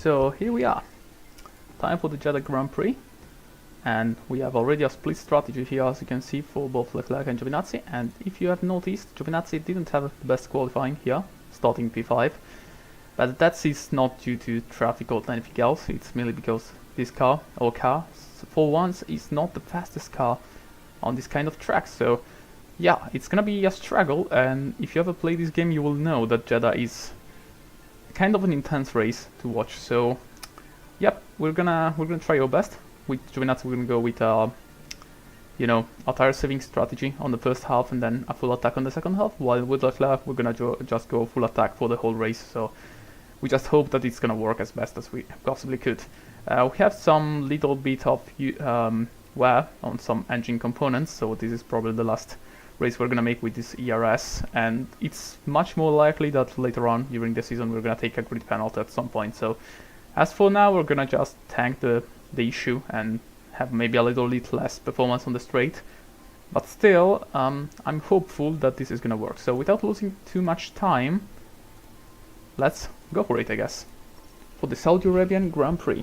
So here we are, time for the Jeddah Grand Prix, and we have already a split strategy here, as you can see, for both Leclerc and Giovinazzi. And if you have noticed, Giovinazzi didn't have the best qualifying here, starting P5, but that is not due to traffic or anything else. It's merely because this car, for once, is not the fastest car on this kind of track. So yeah, it's gonna be a struggle, and if you ever play this game, you will know that Jeddah is kind of an intense race to watch. So yep, we're gonna try our best. With Giovinazzi we're gonna go with you know, a tire saving strategy on the first half and then a full attack on the second half, while with Leclerc we're gonna just go full attack for the whole race. So we just hope that it's gonna work as best as we possibly could. We have some little bit of wear on some engine components, so this is probably the last race we're gonna make with this ERS, and it's much more likely that later on during the season we're gonna take a grid penalty at some point. So as for now, we're gonna just tank the issue and have maybe a little bit less performance on the straight, but still I'm hopeful that this is gonna work. So without losing too much time, let's go for it, I guess, for the Saudi Arabian Grand Prix.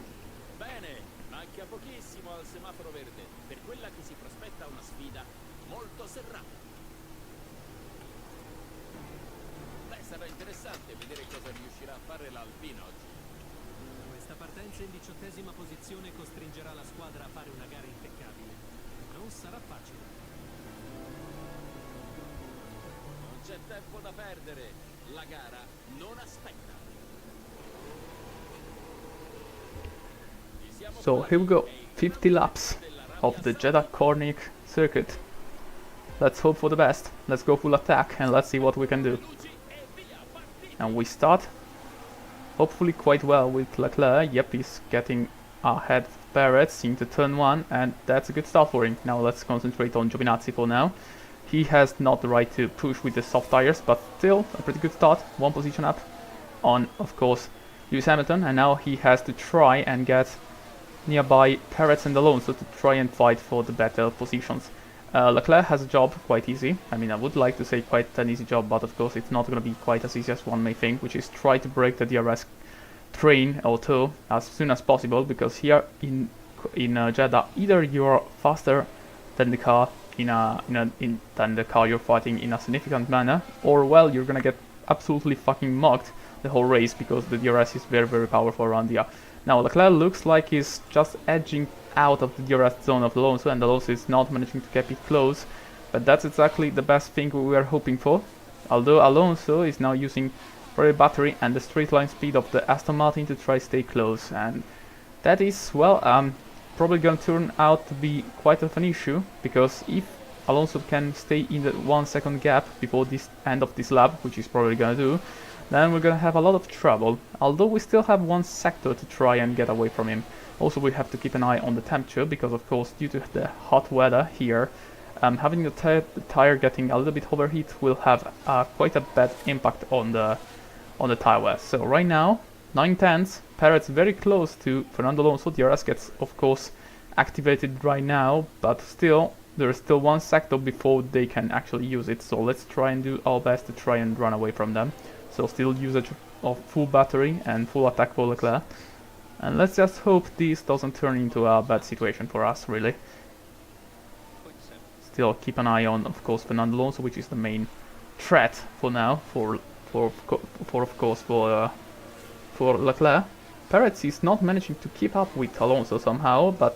Sarà interessante vedere cosa riuscirà a fare l'Alpino oggi. Questa partenza in 18ª posizione costringerà la squadra a fare una gara impeccabile. Non sarà facile. Non c'è tempo da perdere. La gara non aspetta. So here we go, 50 laps of the Jeddah Corniche circuit. Let's hope for the best. Let's go full attack and let's see what we can do. And we start hopefully quite well with Leclerc. Yep, he's getting ahead of Perez into turn 1, and that's a good start for him. Now let's concentrate on Giovinazzi for now. He has not the right to push with the soft tires, but still a pretty good start. One position up on, of course, Lewis Hamilton, and now he has to try and get nearby Perez and Alonso to try and fight for the better positions. Leclerc has a job quite easy. I mean, I would like to say quite an easy job, but of course it's not going to be quite as easy as one may think, which is try to break the DRS train or tow as soon as possible, because here in Jeddah, either you're faster than the car than the car you're fighting in a significant manner, or well, you're gonna get absolutely fucking mugged the whole race, because the DRS is very, very powerful around here. Now Leclerc looks like he's just edging out of the DRS zone of Alonso, and Alonso is not managing to keep it close, but that's exactly the best thing we were hoping for. Although Alonso is now using very battery and the straight line speed of the Aston Martin to try stay close, and that is, well, probably going to turn out to be quite of an issue, because if Alonso can stay in the 1 second gap before this end of this lap, which he's probably going to do, then we're going to have a lot of trouble, although we still have one sector to try and get away from him. Also, we have to keep an eye on the temperature, because of course, due to the hot weather here, having the tire getting a little bit overheat will have quite a bad impact on the tire wear. So right now, 9/10, Perez very close to Fernando Alonso. DRS gets, of course, activated right now, but still, there is still one sector before they can actually use it. So let's try and do our best to try and run away from them. So still usage of full battery and full attack for Leclerc. And let's just hope this doesn't turn into a bad situation for us, really. Still keep an eye on, of course, Fernando Alonso, which is the main threat for now, for Leclerc. Perez is not managing to keep up with Alonso somehow, but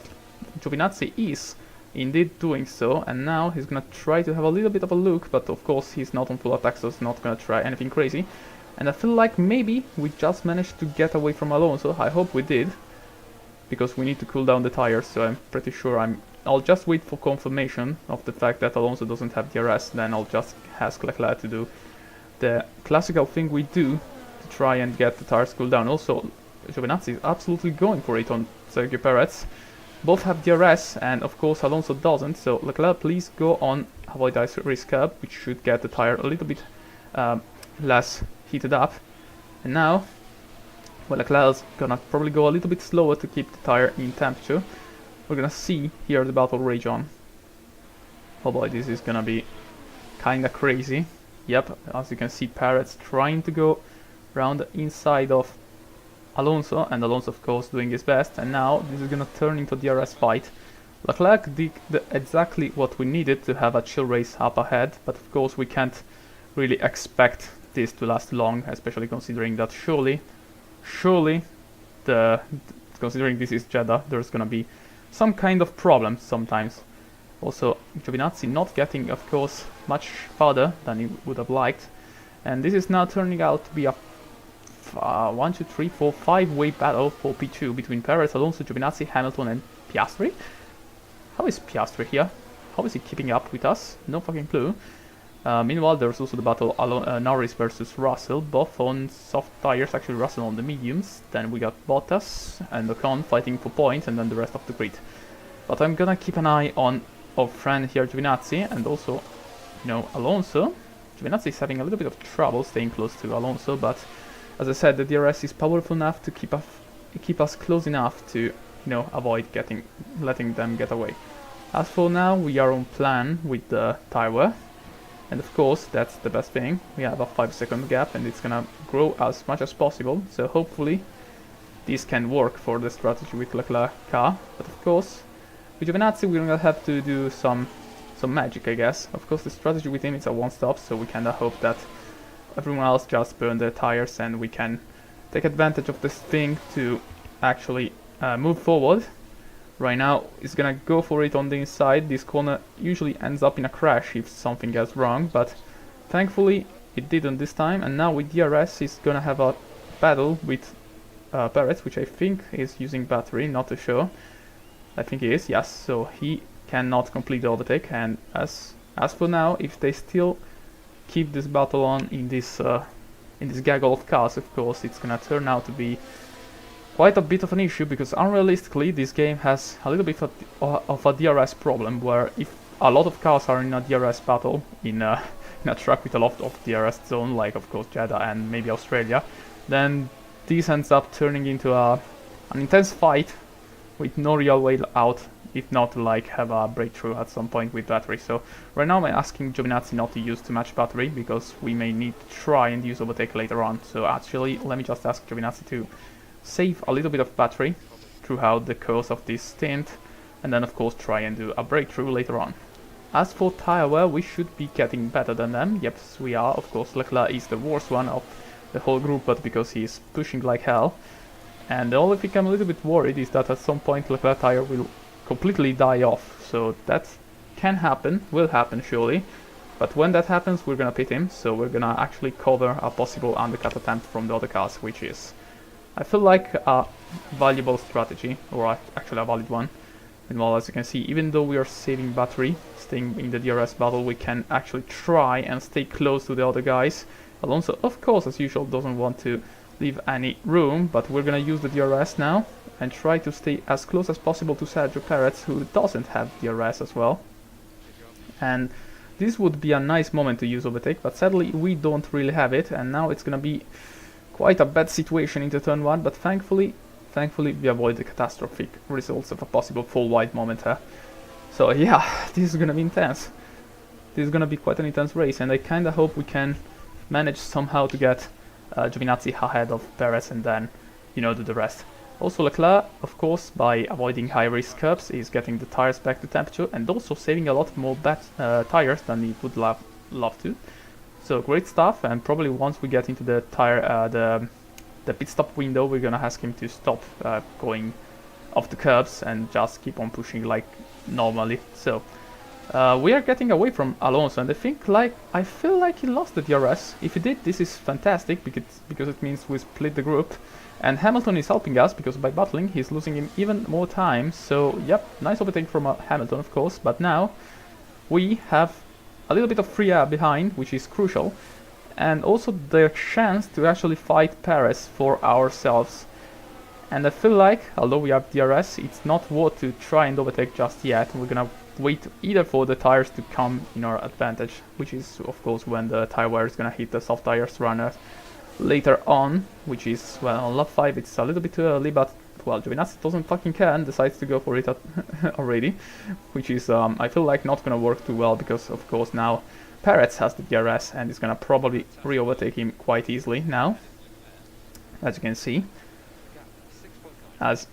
Giovinazzi is indeed doing so, and now he's gonna try to have a little bit of a look, but of course he's not on full attack, so he's not gonna try anything crazy. And I feel like maybe we just managed to get away from Alonso. I hope we did, because we need to cool down the tires, so I'm pretty sure I'll just wait for confirmation of the fact that Alonso doesn't have DRS, then I'll just ask Leclerc to do the classical thing we do to try and get the tires cooled down. Also, Giovinazzi is absolutely going for it on Sergio Perez. Both have DRS, and of course Alonso doesn't, so Leclerc, please go on avoid ice race curb, which should get the tire a little bit less heated up. And now, well, Leclerc's gonna probably go a little bit slower to keep the tire in temperature. We're gonna see here the battle rage on. Oh boy, this is gonna be kinda crazy. Yep, as you can see, Perez trying to go around the inside of Alonso, and Alonso of course doing his best, and now this is gonna turn into a DRS fight. Leclerc did exactly what we needed to have a chill race up ahead, but of course we can't really expect this to last long, especially considering that surely, considering this is Jeddah, there's gonna be some kind of problem sometimes. Also, Giovinazzi not getting, of course, much farther than he would have liked, and this is now turning out to be a 1, 2, 3, 4, 5-way battle for P2 between Perez, Alonso, Giovinazzi, Hamilton, and Piastri. How is Piastri here? How is he keeping up with us? No fucking clue. Meanwhile, there's also the battle Norris versus Russell, both on soft tires, actually Russell on the mediums. Then we got Bottas and Ocon fighting for points, and then the rest of the grid. But I'm gonna keep an eye on our friend here, Giovinazzi, and also, you know, Alonso. Giovinazzi is having a little bit of trouble staying close to Alonso, but as I said, the DRS is powerful enough to keep us close enough to, you know, avoid letting them get away. As for now, we are on plan with the tire wear. And of course, that's the best thing. We have a 5-second gap and it's gonna grow as much as possible. So hopefully this can work for the strategy with Leclerc car. But of course, with Giovinazzi we're gonna have to do some magic, I guess. Of course, the strategy with him is a one-stop, so we kinda hope that everyone else just burn their tires and we can take advantage of this thing to actually move forward. Right now, he's gonna go for it on the inside. This corner usually ends up in a crash if something goes wrong, but thankfully it didn't this time. And now with DRS, he's gonna have a battle with Perez, which I think is using battery, not too sure. I think he is, yes. So he cannot complete the overtake. And as for now, if they still keep this battle on in this gaggle of cars, of course, it's gonna turn out to be quite a bit of an issue, because unrealistically this game has a little bit of a DRS problem, where if a lot of cars are in a DRS battle in a track with a lot of DRS zone, like of course Jeddah and maybe Australia, then this ends up turning into an intense fight with no real way out, if not like have a breakthrough at some point with battery. So right now I'm asking Giovinazzi not to use too much battery, because we may need to try and use overtake later on. So actually let me just ask Giovinazzi to save a little bit of battery throughout the course of this stint, and then of course try and do a breakthrough later on. As for tire wear, we should be getting better than them. Yep, we are. Of course, Leclerc is the worst one of the whole group, but because he's pushing like hell. And the only thing I'm a little bit worried is that at some point Leclerc tire will completely die off. So that can happen, will happen surely. But when that happens, we're gonna pit him, so we're gonna actually cover a possible undercut attempt from the other cars, which is, I feel like, a valuable strategy, or actually a valid one. Meanwhile, as you can see, even though we are saving battery, staying in the DRS battle, we can actually try and stay close to the other guys. Alonso, of course, as usual, doesn't want to leave any room, but we're gonna use the DRS now and try to stay as close as possible to Sergio Perez, who doesn't have DRS as well. And this would be a nice moment to use overtake, but sadly we don't really have it, and now it's gonna be quite a bad situation into turn 1, but thankfully we avoid the catastrophic results of a possible full wide moment here. So yeah, this is gonna be intense. This is gonna be quite an intense race, and I kinda hope we can manage somehow to get Giovinazzi ahead of Perez and then, you know, do the rest. Also Leclerc, of course, by avoiding high risk curbs, is getting the tires back to temperature and also saving a lot more tires than he would love to. So great stuff, and probably once we get into the the pit stop window, we're gonna ask him to stop going off the curbs and just keep on pushing like normally. So we are getting away from Alonso, and I feel like he lost the DRS. If he did, this is fantastic, because it means we split the group. And Hamilton is helping us, because by battling he's losing him even more time. So yep, nice overtake from Hamilton, of course, but now we have a little bit of free air behind, which is crucial, and also the chance to actually fight Perez for ourselves. And I feel like, although we have DRS, it's not worth to try and overtake just yet. We're gonna wait either for the tires to come in our advantage, which is of course when the tire wear is gonna hit the soft tires runner later on, which is, well, on lap 5 it's a little bit too early, but well, Giovinazzi doesn't fucking care and decides to go for it already, which is I feel like not gonna work too well, because of course now Perez has the DRS and is gonna probably re-overtake him quite easily now, as you can see. as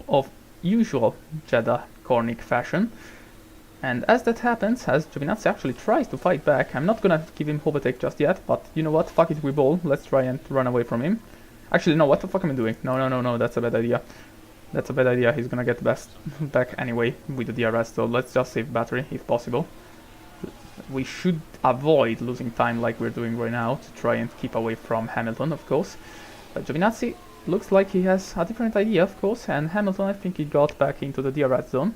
of usual Jeddah Cornic fashion. And as that happens, as Giovinazzi actually tries to fight back, I'm not gonna give him overtake just yet, but you know what, fuck it, we ball, let's try and run away from him. Actually, no, what the fuck am I doing? No, that's a bad idea. That's a bad idea, he's gonna get the best back anyway with the DRS, so let's just save battery if possible. We should avoid losing time like we're doing right now to try and keep away from Hamilton, of course. But Giovinazzi looks like he has a different idea, of course, and Hamilton, I think he got back into the DRS zone.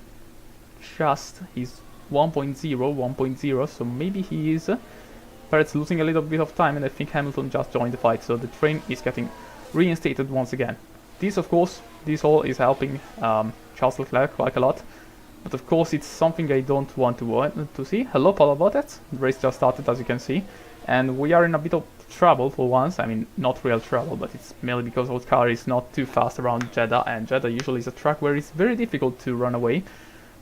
He's 1.0, so maybe he is Perez losing a little bit of time, and I think Hamilton just joined the fight, so the train is getting reinstated once again. This, of course, this all is helping Charles Leclerc quite a lot, but of course it's something I don't want to see. Hello, Paul Bottas. The race just started, as you can see, and we are in a bit of trouble for once. I mean, not real trouble, but it's mainly because our car is not too fast around Jeddah, and Jeddah usually is a track where it's very difficult to run away,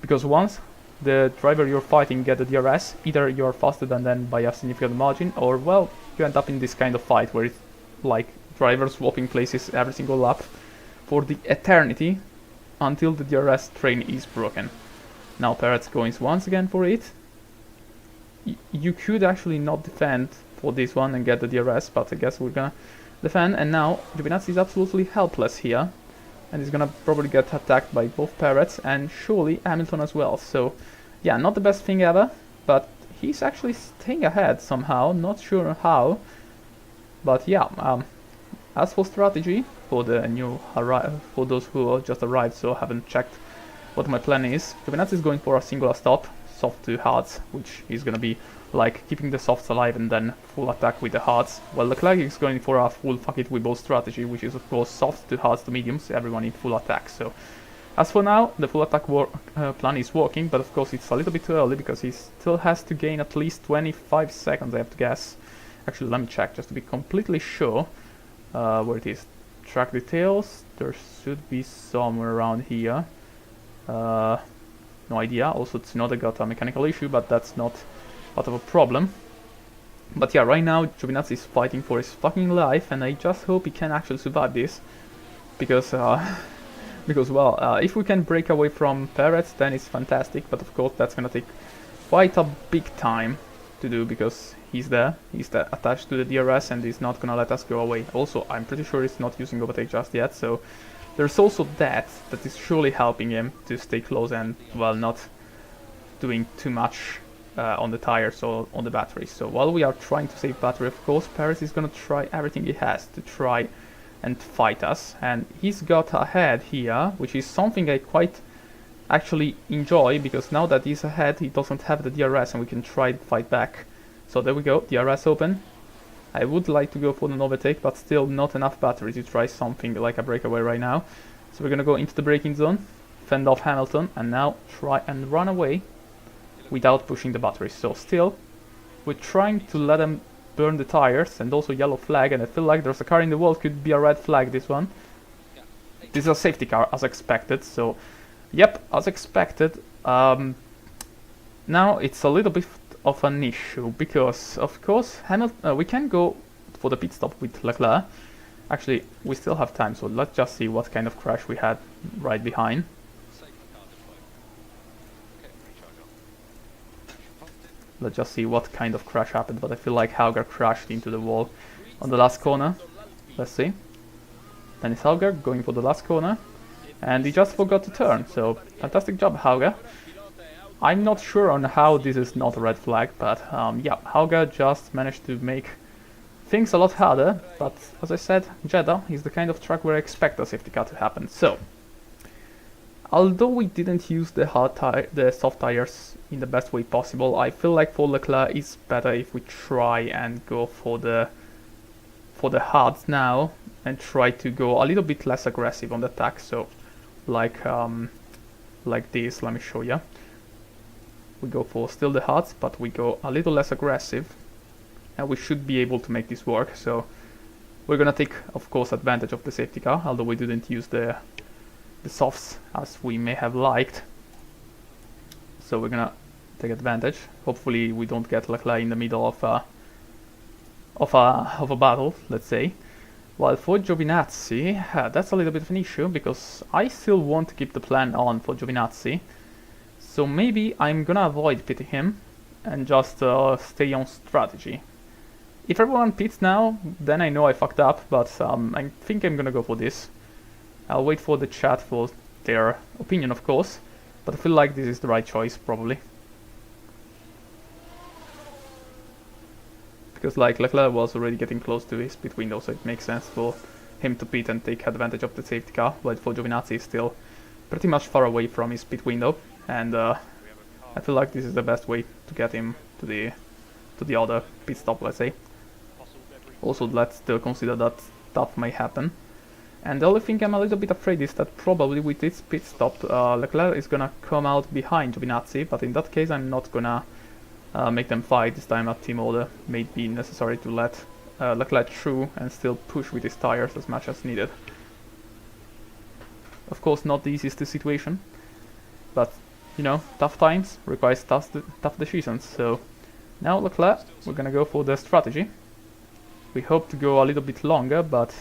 because once the driver you're fighting get the DRS, either you're faster than them by a significant margin, or well, you end up in this kind of fight where it's like drivers swapping places every single lap for the eternity until the DRS train is broken. Now Perez going once again for it. You could actually not defend for this one and get the DRS, but I guess we're gonna defend, and now Giovinazzi is absolutely helpless here. And he's gonna probably get attacked by both Perez and surely Hamilton as well. So yeah, not the best thing ever, but he's actually staying ahead somehow, not sure how. But yeah, as for strategy, for the for those who just arrived so haven't checked what my plan is, Giovinazzi is going for a singular stop, soft to hards, which is gonna be like keeping the softs alive and then full attack with the hards. While Leclerc is going for a full fuck it we both strategy, which is of course soft to hards to mediums, everyone in full attack. So as for now, the full attack plan is working, but of course it's a little bit too early because he still has to gain at least 25 seconds, I have to guess. Actually, let me check just to be completely sure where it is. Track details, there should be somewhere around here. No idea. Also, Tsunoda got a mechanical issue, but that's not part of a problem. But yeah, right now Giovinazzi is fighting for his fucking life, and I just hope he can actually survive this, because well, if we can break away from Perez, then it's fantastic. But of course, that's gonna take quite a big time to do because he's attached to the DRS, and he's not gonna let us go away. Also, I'm pretty sure he's not using overtake just yet, so there's also that is surely helping him to stay close and well, not doing too much on the tires or on the battery. So while we are trying to save battery, of course, Perez is gonna try everything he has to try and fight us, and he's got ahead here, which is something I quite actually enjoy, because now that he's ahead he doesn't have the DRS and we can try to fight back. So there we go, DRS open. I would like to go for an overtake, but still not enough battery to try something like a breakaway right now. So we're gonna go into the braking zone, fend off Hamilton, and now try and run away without pushing the batteries. So still, we're trying to let them burn the tires, and also yellow flag, and I feel like there's a car in the wall, could be a red flag, this one. This is a safety car, as expected, so yep, as expected. Now it's a little bit of an issue, because of course Hamilton, we can go for the pit stop with Leclerc. Actually, we still have time, so let's just see what kind of crash we had right behind. Let's just see what kind of crash happened, but I feel like Hauger crashed into the wall on the last corner. Let's see. Dennis Hauger going for the last corner, and he just forgot to turn, so fantastic job, Hauger. I'm not sure on how this is not a red flag, but yeah, Hauger just managed to make things a lot harder, but as I said, Jeddah is the kind of track where I expect a safety car to happen. So, although we didn't use the soft tires in the best way possible, I feel like for Leclerc it's better if we try and go for the hards now and try to go a little bit less aggressive on the attack. So like this, let me show you. We go for still the hards, but we go a little less aggressive, and we should be able to make this work. So we're gonna take, of course, advantage of the safety car, although we didn't use the softs as we may have liked. So we're gonna take advantage. Hopefully we don't get Leclerc in the middle of a battle, let's say. While for Giovinazzi, that's a little bit of an issue, because I still want to keep the plan on for Giovinazzi. So maybe I'm gonna avoid pitting him, and just stay on strategy. If everyone pits now, then I know I fucked up, but I think I'm gonna go for this. I'll wait for the chat for their opinion, of course, but I feel like this is the right choice, probably. Because like Leclerc was already getting close to his pit window, so it makes sense for him to pit and take advantage of the safety car, but for Giovinazzi is still pretty much far away from his pit window, and I feel like this is the best way to get him to the other pit stop, let's say. Also, let's still consider that stuff may happen. And the only thing I'm a little bit afraid is that probably with this pit stop, Leclerc is gonna come out behind Giovinazzi, but in that case I'm not gonna make them fight. This time a team order may be necessary to let Leclerc through and still push with his tires as much as needed. Of course, not the easiest situation, but you know, tough times requires tough decisions. So now Leclerc, we're gonna go for the strategy. We hope to go a little bit longer, but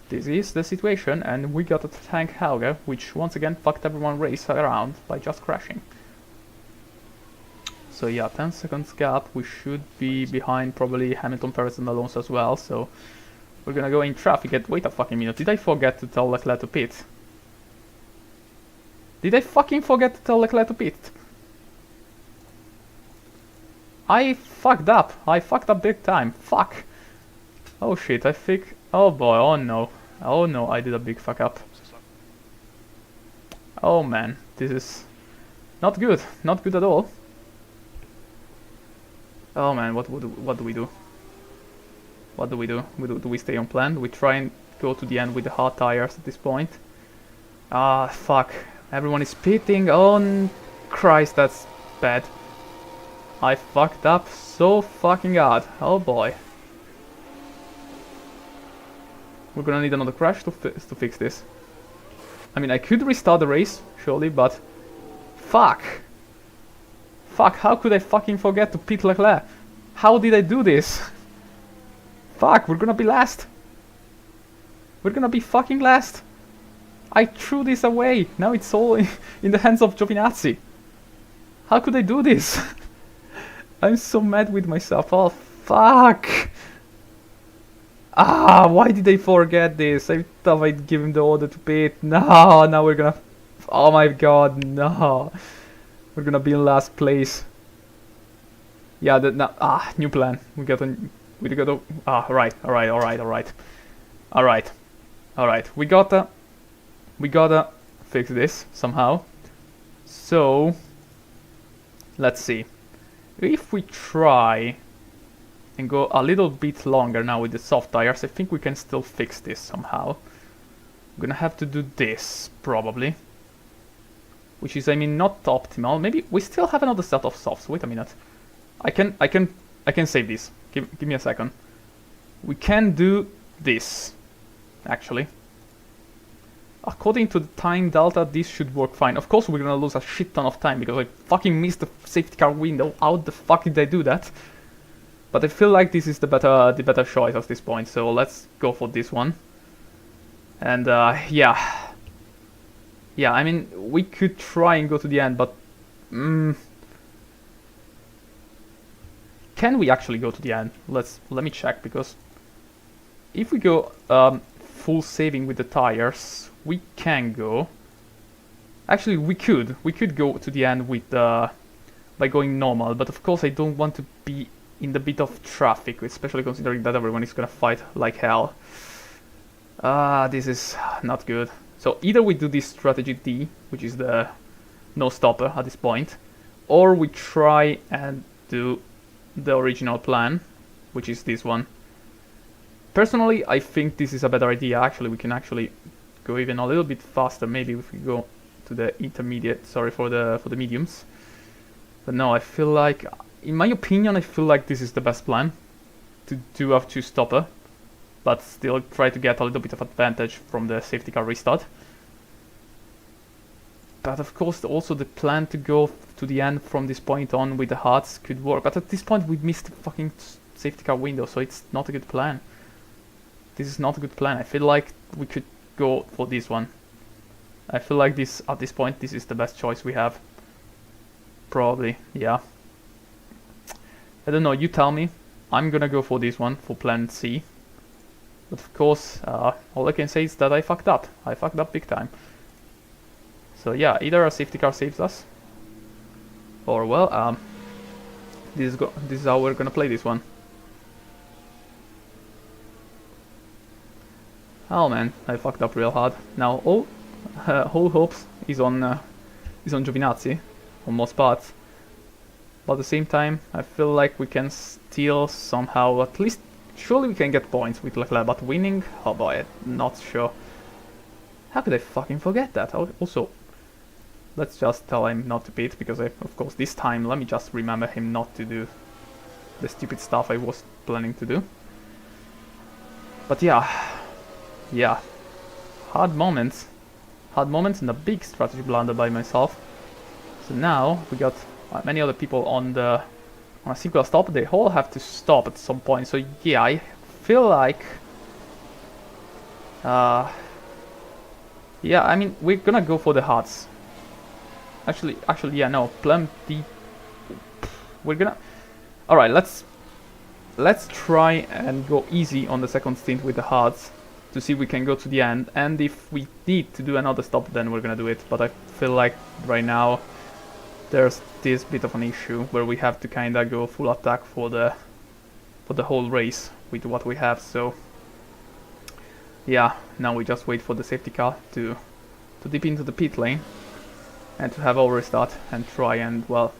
this is the situation, and we got a tank Hauger, which once again fucked everyone race around by just crashing. So yeah, 10 seconds gap, we should be behind probably Hamilton, Perez and Alonso as well, so we're gonna go in traffic and wait a fucking minute. Did I forget to tell Leclerc to pit? Did I fucking forget to tell Leclerc to pit? I fucked up. I fucked up big time. Fuck. Oh shit, I think... Oh boy, oh no. Oh no, I did a big fuck up. Oh man, this is not good. Not good at all. Oh man, what do we do? What do we do? Do we stay on plan? Do we try and go to the end with the hard tires at this point? Ah, fuck. Everyone is pitting. Oh Christ, that's bad. I fucked up so fucking hard. Oh boy. We're gonna need another crash to fix this. I mean, I could restart the race, surely, but... Fuck! Fuck, how could I fucking forget to pit Leclerc? How did I do this? Fuck, we're gonna be last. We're gonna be fucking last. I threw this away. Now it's all in the hands of Giovinazzi. How could I do this? I'm so mad with myself. Oh, fuck. Ah, why did I forget this? I thought I'd give him the order to pit. No, now we're gonna... Oh my god, no. We're gonna be in last place. Yeah, new plan. We got to... Alright. We gotta fix this somehow. So... Let's see. If we try and go a little bit longer now with the soft tires, I think we can still fix this somehow. I'm gonna have to do this, probably. Which is, I mean, not optimal. Maybe we still have another set of softs. Wait a minute. I can save this. Give me a second. We can do this, actually. According to the time delta, this should work fine. Of course, we're gonna lose a shit ton of time because I fucking missed the safety car window. How the fuck did I do that? But I feel like this is the better choice at this point. So let's go for this one. And yeah. Yeah, I mean, we could try and go to the end, but... Can we actually go to the end? Let me check, because... If we go full saving with the tires, we can go. Actually, we could go to the end with by going normal, but of course I don't want to be in the bit of traffic, especially considering that everyone is gonna fight like hell. This is not good. So either we do this strategy D, which is the no stopper at this point, or we try and do the original plan, which is this one. Personally, I think this is a better idea. Actually, we can actually go even a little bit faster. Maybe if we go to the intermediate, sorry, for the mediums. But no, I feel like, in my opinion, I feel like this is the best plan to do a two-stopper, but still try to get a little bit of advantage from the safety car restart. But of course, also the plan to go to the end from this point on with the hards could work. But at this point, we missed the fucking safety car window, so it's not a good plan. This is not a good plan. I feel like we could go for this one. I feel like this, at this point, this is the best choice we have. Probably, yeah. I don't know, you tell me. I'm gonna go for this one, for plan C. But of course, all I can say is that I fucked up. I fucked up big time. So yeah, either a safety car saves us, or well, this is how we're gonna play this one. Oh man, I fucked up real hard. Now all hopes is on Giovinazzi on most parts. But at the same time, I feel like we can steal somehow. At least, surely we can get points with Leclerc. But winning, oh boy, I'm not sure. How could I fucking forget that? Also, let's just tell him not to pit, because of course this time let me just remember him not to do the stupid stuff I was planning to do. But yeah, hard moments and a big strategy blunder by myself. So now we got many other people on a single stop. They all have to stop at some point. So yeah, I feel like yeah, I mean, we're gonna go for the hards. Actually, yeah, no, plan D. We're gonna. All right, let's try and go easy on the second stint with the hards to see if we can go to the end. And if we need to do another stop, then we're gonna do it. But I feel like right now there's this bit of an issue where we have to kinda go full attack for the whole race with what we have. So yeah, now we just wait for the safety car to dip into the pit lane and to have our restart and try and, well,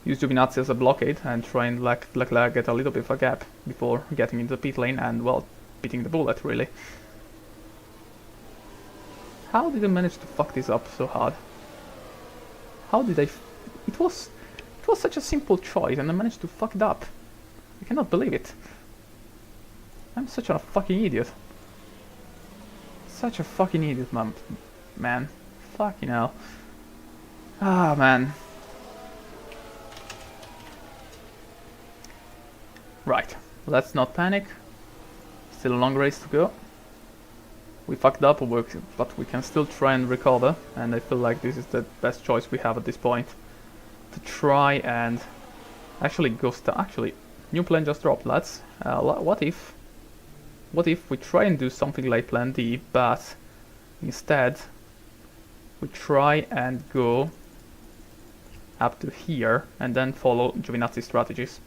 use Giovinazzi as a blockade and try and let Leclerc get a little bit of a gap before getting into the pit lane and, well, beating the bullet, really. How did I manage to fuck this up so hard? How did I... It was such a simple choice and I managed to fuck it up. I cannot believe it. I'm such a fucking idiot. Such a fucking idiot, man. Fucking hell. Ah, man. Right, let's not panic. Still a long race to go. We fucked up, but we can still try and recover. And I feel like this is the best choice we have at this point. To try and actually go actually, new plan just dropped, lads. What if we try and do something like plan D, but instead we try and go up to here and then follow Giovinazzi strategies.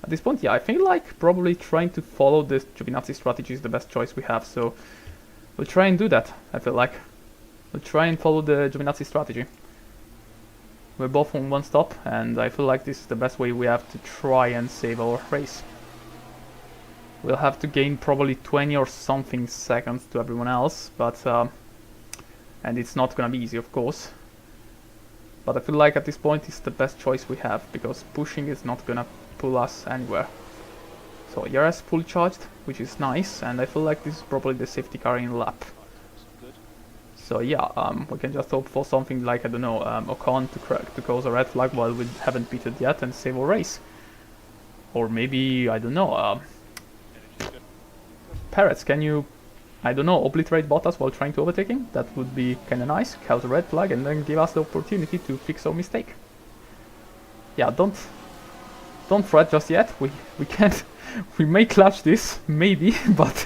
At this point, yeah, I feel like probably trying to follow this Giovinazzi strategy is the best choice we have, so we'll try and do that. I feel like we'll try and follow the Giovinazzi strategy. We're both on one stop, and I feel like this is the best way we have to try and save our race. We'll have to gain probably 20 or something seconds to everyone else, but and it's not gonna be easy, of course. But I feel like at this point it's the best choice we have, because pushing is not gonna pull us anywhere. So ERS fully charged, which is nice, and I feel like this is probably the safety car in lap. So yeah, we can just hope for something like, I don't know, Ocon to cause a red flag while we haven't pitted yet and save our race. Or maybe, I don't know, Perez, can you, I don't know, obliterate Bottas while trying to overtake him? That would be kinda nice, cause a red flag and then give us the opportunity to fix our mistake. Yeah, don't fret just yet, we can't, we may clutch this, maybe, but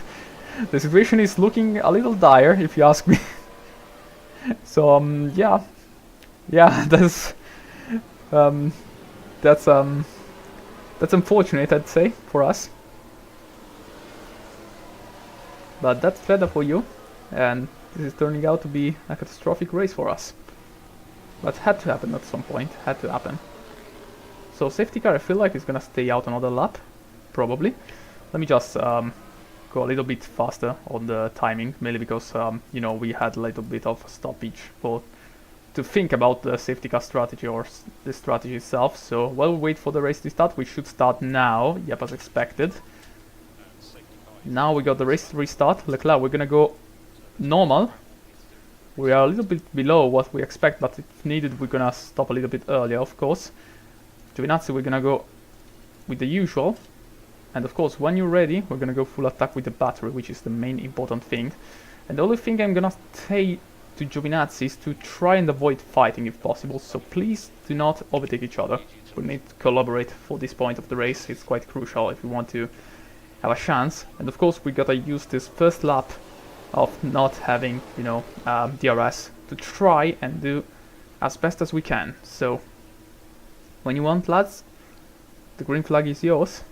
the situation is looking a little dire, if you ask me. So, yeah, that's unfortunate, I'd say, for us. But that's better for you, and this is turning out to be a catastrophic race for us. But had to happen at some point, had to happen. So safety car, I feel like is gonna stay out another lap, probably. Let me just go a little bit faster on the timing, mainly because you know, we had a little bit of a stoppage to think about the safety car strategy or the strategy itself. So while we wait for the race to start, we should start now. Yep, as expected. Now we got the race restart. Leclerc, we're gonna go normal. We are a little bit below what we expect, but if needed, we're gonna stop a little bit earlier, of course. Giovinazzi, we're gonna go with the usual. And of course, when you're ready, we're gonna go full attack with the battery, which is the main important thing. And the only thing I'm gonna say to Giovinazzi is to try and avoid fighting if possible, so please do not overtake each other. We need to collaborate for this point of the race. It's quite crucial if we want to have a chance. And of course, we gotta use this first lap of not having, you know, DRS to try and do as best as we can. So when you want, lads, the green flag is yours.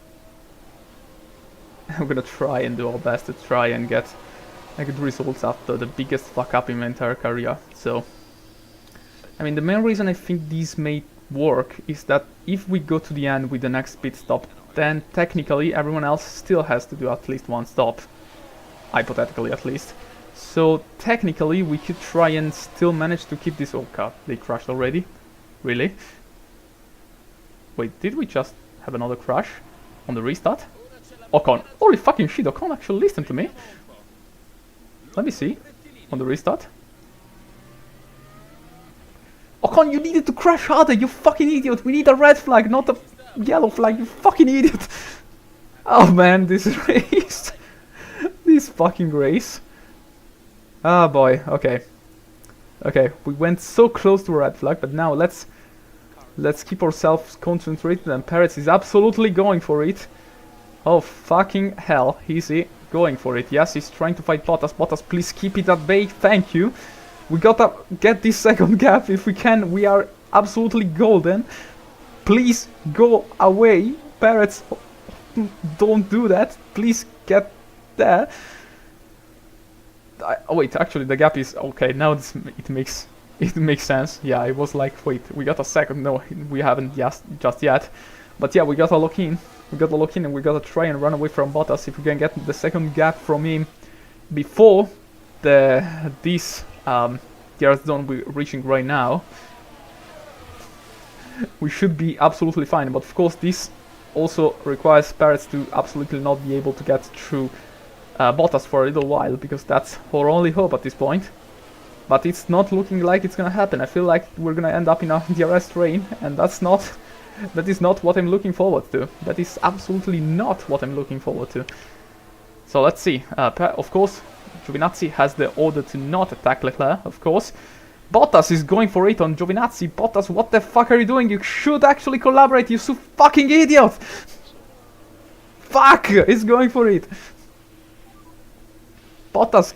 I'm gonna try and do our best to try and get good results after the biggest fuck up in my entire career. So, I mean, the main reason I think these may work is that if we go to the end with the next pit stop, then technically everyone else still has to do at least one stop. Hypothetically, at least. So, technically, we could try and still manage to keep this... Oh god, they crashed already? Really? Wait, did we just have another crash on the restart? Ocon. Holy fucking shit, Ocon actually listened to me. Let me see. On the restart. Ocon, you needed to crash harder, you fucking idiot. We need a red flag, not a yellow flag, you fucking idiot. Oh man, this race. This fucking race. Ah boy, okay. Okay, we went so close to a red flag, but now let's keep ourselves concentrated, and Perez is absolutely going for it. Oh fucking hell, he's going for it. Yes, he's trying to fight Bottas. Bottas, please keep it at bay, thank you. We gotta get this second gap if we can. We are absolutely golden. Please go away, Perez. Don't do that. Please get there. Oh wait, actually the gap is okay. Now it makes sense. Yeah, I was like, wait, we got a second. No, we haven't just yet. But yeah, we gotta lock in. We gotta lock in and we gotta try and run away from Bottas if we can get the second gap from him before this DRS zone we're reaching right now. We should be absolutely fine, but of course this also requires Perez to absolutely not be able to get through Bottas for a little while, because that's our only hope at this point. But it's not looking like it's gonna happen. I feel like we're gonna end up in a DRS train, and that is not what I'm looking forward to. That is absolutely not what I'm looking forward to. So let's see. Of course, Giovinazzi has the order to not attack Leclerc, of course. Bottas is going for it on Giovinazzi. Bottas, what the fuck are you doing? You should actually collaborate, you fucking idiot! Fuck! He's going for it. Bottas,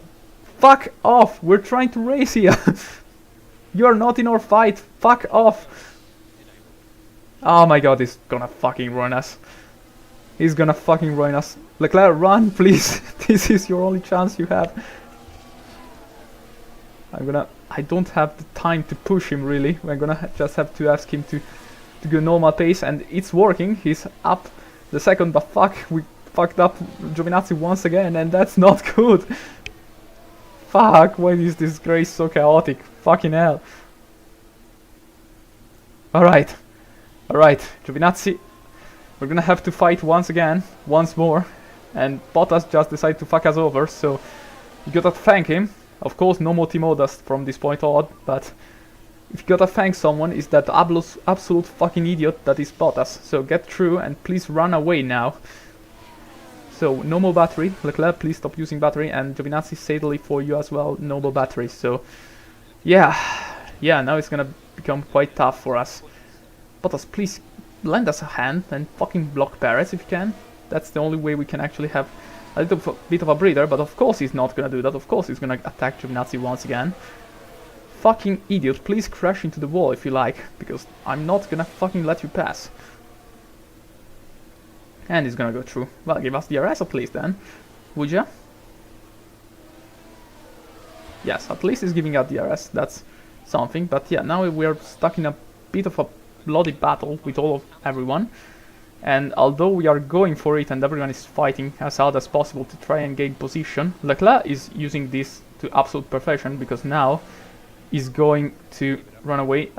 fuck off! We're trying to race here. You are not in our fight. Fuck off. Oh my god, he's gonna fucking ruin us. He's gonna fucking ruin us. Leclerc, run, please. This is your only chance you have. I don't have the time to push him, really. We're gonna just have to ask him to go normal pace, and it's working. He's up the second, but fuck, we fucked up Giovinazzi once again, and that's not good. Fuck, why is this race so chaotic? Fucking hell. Alright, Giovinazzi. We're gonna have to fight once more, and Bottas just decided to fuck us over, so you gotta thank him. Of course, no more Timo Dust from this point on, but if you gotta thank someone, is that absolute fucking idiot that is Bottas. So get through and please run away now. So no more battery. Leclerc, please stop using battery, and Giovinazzi, sadly for you as well, no more battery. So yeah, now it's gonna become quite tough for us. Bottas, please lend us a hand and fucking block Perez if you can. That's the only way we can actually have a little bit of a breather, but of course he's not gonna do that. Of course he's gonna attack Giovinazzi once again. Fucking idiot, please crash into the wall if you like, because I'm not gonna fucking let you pass. And he's gonna go through. Well, give us DRS at least then, would ya? Yes, at least he's giving out DRS, that's something. But yeah, now we're stuck in a bit of a bloody battle with everyone. And although we are going for it and everyone is fighting as hard as possible to try and gain position, Leclerc is using this to absolute perfection, because now he's going to run away.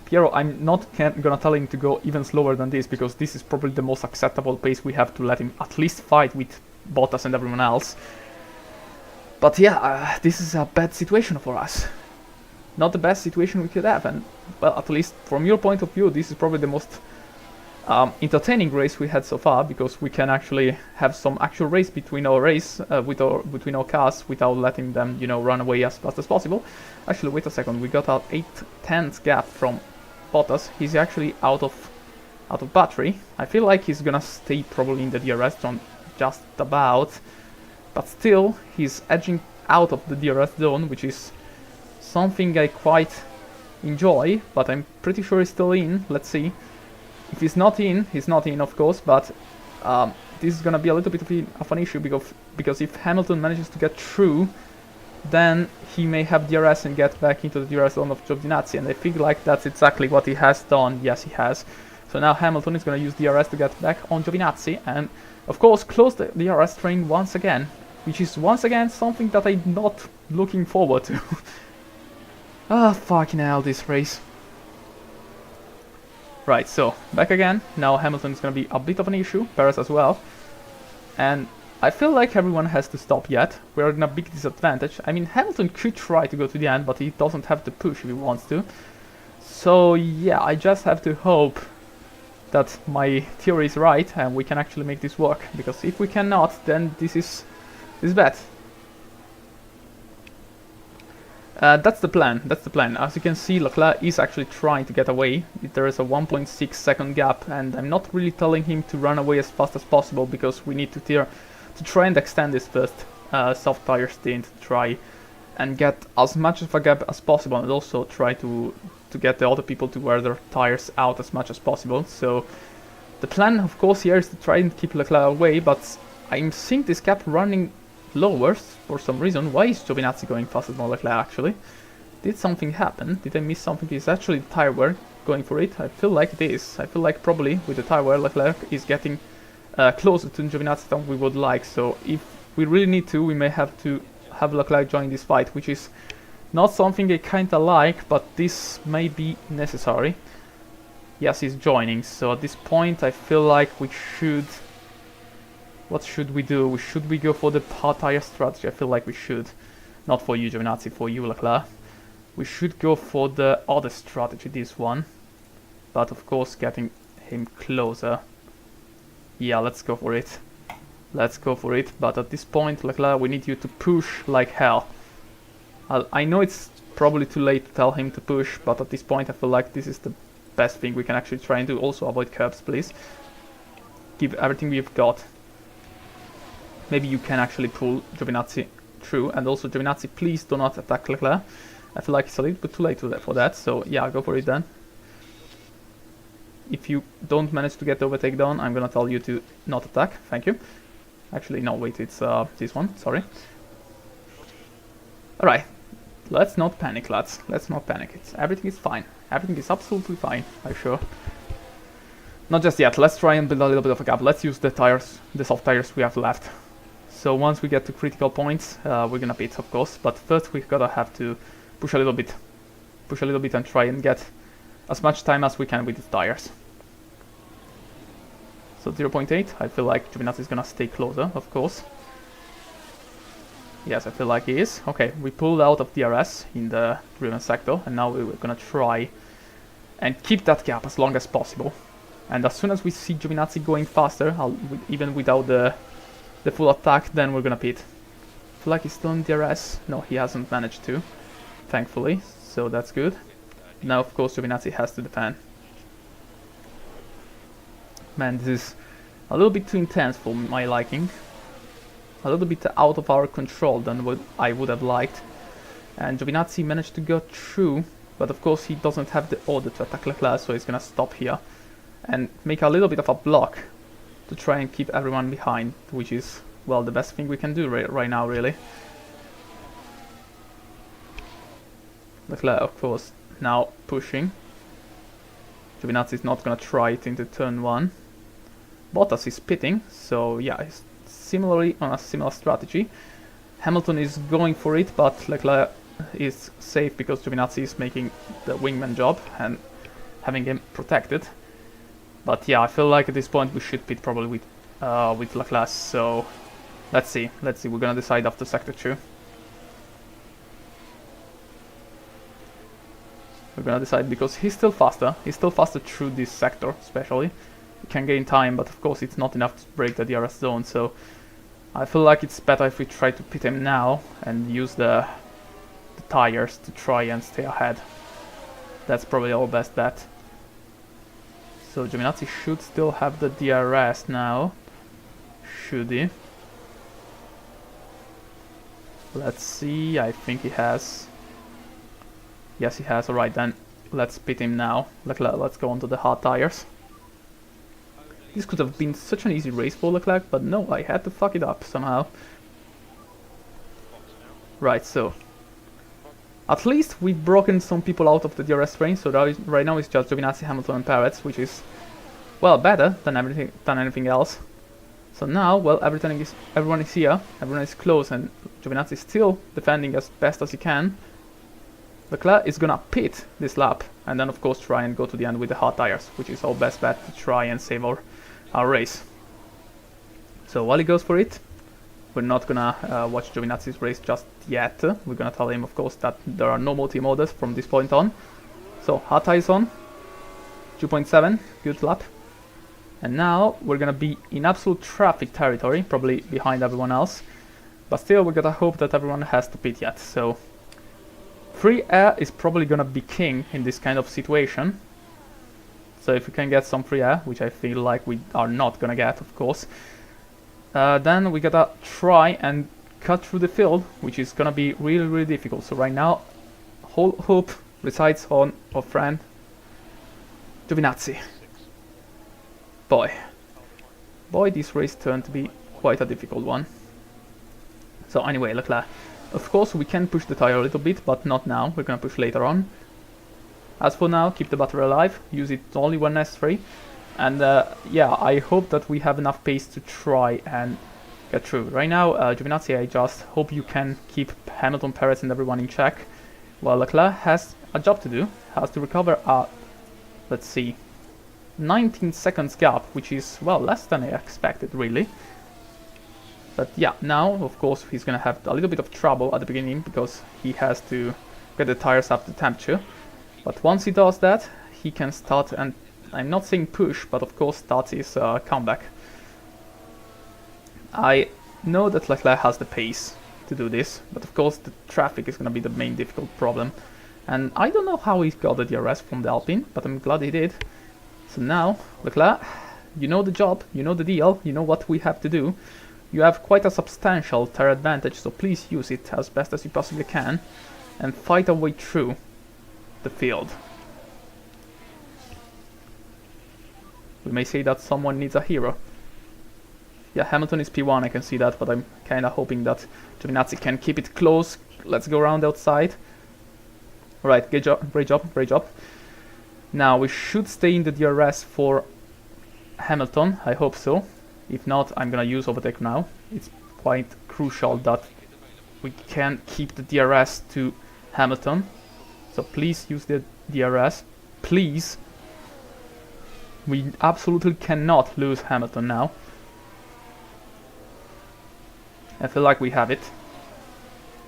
Piero, I'm not gonna tell him to go even slower than this, because this is probably the most acceptable pace we have to let him at least fight with Bottas and everyone else. But yeah, this is a bad situation for us. Not the best situation we could have, and well, at least from your point of view, this is probably the most entertaining race we had so far, because we can actually have some actual race between our between our cars without letting them, you know, run away as fast as possible. Actually, wait a second, we got our 8/10 gap from Bottas. He's actually out of battery. I feel like he's gonna stay probably in the DRS zone just about, but still he's edging out of the DRS zone, which is something I quite enjoy, but I'm pretty sure he's still in. Let's see. If he's not in, he's not in, of course, but this is gonna be a little bit of an issue, because if Hamilton manages to get through, then he may have DRS and get back into the DRS zone of Giovinazzi, and I feel like that's exactly what he has done. Yes, he has. So now Hamilton is gonna use DRS to get back on Giovinazzi, and of course close the DRS train once again, which is once again something that I'm not looking forward to. Ah, fucking hell, this race. Right, so, back again. Now Hamilton is gonna be a bit of an issue, Perez as well. And I feel like everyone has to stop yet. We're in a big disadvantage. I mean, Hamilton could try to go to the end, but he doesn't have the push if he wants to. So, yeah, I just have to hope that my theory is right and we can actually make this work. Because if we cannot, then this is bad. That's the plan, As you can see, Leclerc is actually trying to get away. There is a 1.6 second gap, and I'm not really telling him to run away as fast as possible, because we need to try and extend this first soft tire stint, try and get as much of a gap as possible, and also try to get the other people to wear their tires out as much as possible. So the plan, of course, here is to try and keep Leclerc away, but I'm seeing this gap running lower for some reason. Why is Giovinazzi going faster than Leclerc actually? Did something happen? Did I miss something? Is actually the tire wear going for it? I feel like it is. I feel like probably with the tire wear Leclerc is getting closer to Giovinazzi than we would like. So if we really need to, we may have to have Leclerc join this fight, which is not something I kinda like, but this may be necessary. Yes, he's joining, so at this point I feel like we should... What should we do? Should we go for the hard tire strategy? I feel like we should. Not for you, Giovinazzi, for you, Leclerc. We should go for the other strategy, this one. But of course, getting him closer. Yeah, let's go for it. Let's go for it. But at this point, Leclerc, we need you to push like hell. I know it's probably too late to tell him to push, but at this point I feel like this is the best thing we can actually try and do. Also avoid curbs, please. Give everything we've got. Maybe you can actually pull Giovinazzi through, and also Giovinazzi, please do not attack Leclerc. I feel like it's a little bit too late for that, so yeah, go for it then. If you don't manage to get the overtake done, I'm gonna tell you to not attack, thank you. Actually, no, wait, it's this one, sorry. Alright, let's not panic, lads. Let's not panic. Everything is fine. Everything is absolutely fine, I'm sure. Not just yet. Let's try and build a little bit of a gap. Let's use the tires, the soft tires we have left. So once we get to critical points, we're gonna pit, of course. But first we gotta have to push a little bit. Push a little bit and try and get as much time as we can with the tires. So 0.8. I feel like Giovinazzi is gonna stay closer, of course. Yes, I feel like he is. Okay, we pulled out of DRS in the driven sector, and now we're gonna try and keep that gap as long as possible. And as soon as we see Giovinazzi going faster, even without the full attack, then we're gonna pit. I feel like he's still in DRS. No, he hasn't managed to, thankfully, so that's good. Now, of course, Giovinazzi has to defend. Man, this is a little bit too intense for my liking. A little bit out of our control than what I would have liked. And Giovinazzi managed to go through, but of course he doesn't have the order to attack Leclerc, so he's gonna stop here and make a little bit of a block to try and keep everyone behind, which is, well, the best thing we can do right now, really. Leclerc, of course, now pushing. Giovinazzi is not gonna try it into turn 1. Bottas is pitting, so yeah, he's similarly on a similar strategy. Hamilton is going for it, but Leclerc is safe because Giovinazzi is making the wingman job and having him protected. But yeah, I feel like at this point we should pit probably with Leclerc. So let's see. We're gonna decide after sector 2. We're gonna decide because he's still faster. He's still faster through this sector, especially. he can gain time, but of course it's not enough to break the DRS zone, so I feel like it's better if we try to pit him now and use the tires to try and stay ahead. That's probably our best bet. So Giovinazzi should still have the DRS now. Should he? Let's see, I think he has. Yes, he has. Alright then, let's pit him now. Let's go on to the hard tires. This could have been such an easy race for Leclerc, but no, I had to fuck it up somehow. Right, so at least we've broken some people out of the DRS range, so that is, right now it's just Giovinazzi, Hamilton and Perez, which is, well, better than anything else. So now, well, everyone is here, everyone is close, and Giovinazzi is still defending as best as he can. Leclerc is gonna pit this lap, and then of course try and go to the end with the hard tires, which is our best bet to try and save our race. So while he goes for it, we're not gonna watch Giovinazzi's race just yet. We're gonna tell him, of course, that there are no more team orders from this point on. So hard tires on, 2.7, good lap. And now we're gonna be in absolute traffic territory, probably behind everyone else. But still, we're gonna hope that everyone has to pit yet. So free air is probably gonna be king in this kind of situation. So if we can get some free air, which I feel like we are not gonna get, of course, then we gotta try and cut through the field, which is gonna be really, really difficult. So right now, whole hope resides on our friend Giovinazzi. Boy, this race turned to be quite a difficult one. So anyway, Leclerc. Of course, we can push the tire a little bit, but not now. We're gonna push later on. As for now, keep the battery alive. Use it only when necessary. And yeah, I hope that we have enough pace to try and get through. Right now, Giovinazzi, I just hope you can keep Hamilton, Perez and everyone in check. While Leclerc has a job to do. Has to recover a, let's see, 19 seconds gap, which is, well, less than I expected, really. But yeah, now, of course, he's gonna have a little bit of trouble at the beginning because he has to get the tires up to temperature. But once he does that, he can start, and I'm not saying push, but of course start his comeback. I know that Leclerc has the pace to do this, but of course the traffic is gonna be the main difficult problem. And I don't know how he got the DRS from the Alpine, but I'm glad he did. So now, Leclerc, you know the job, you know the deal, you know what we have to do. You have quite a substantial tire advantage, so please use it as best as you possibly can and fight our way through the field. We may say that someone needs a hero. Yeah, Hamilton is P1, I can see that, but I'm kinda hoping that Giovinazzi can keep it close. Let's go around outside. Alright, great job. Now, we should stay in the DRS for Hamilton, I hope so. If not, I'm gonna use overtake now. It's quite crucial that we can keep the DRS to Hamilton. So please use the DRS, please. We absolutely cannot lose Hamilton now. I feel like we have it.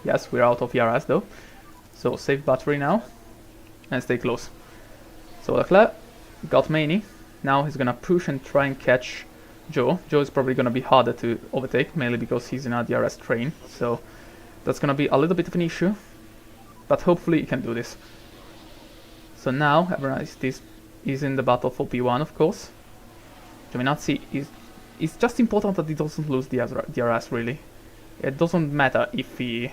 Yes, we're out of DRS though. So save battery now and stay close. So Leclerc got Maney. Now he's gonna push and try and catch Joe. Joe is probably gonna be harder to overtake, mainly because he's in a DRS train. So that's gonna be a little bit of an issue, but hopefully he can do this. So now everyone is in the battle for P1, of course. Giovinazzi is just important that he doesn't lose DRS really. It doesn't matter if he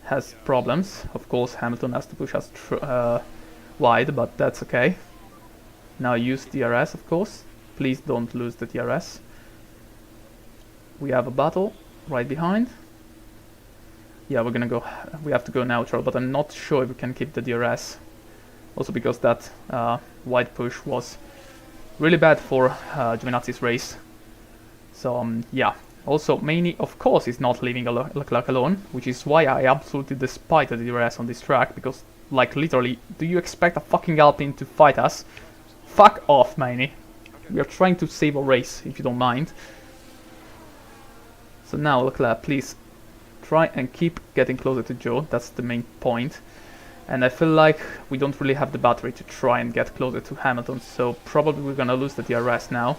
has problems. Of course, Hamilton has to push us wide, but that's okay. Now use DRS, of course. Please don't lose the DRS. We have a battle right behind. Yeah, we have to go neutral, but I'm not sure if we can keep the DRS. Also because that wide push was really bad for Giovinazzi's race. So yeah. Also, Maney, of course, is not leaving Leclerc alone, which is why I absolutely despise the DRS on this track, because, like, literally, do you expect a fucking Alpine to fight us? Fuck off, Maney. We are trying to save a race, if you don't mind. So now, Leclerc, please try and keep getting closer to Joe. That's the main point. And I feel like we don't really have the battery to try and get closer to Hamilton, so probably we're gonna lose the DRS now.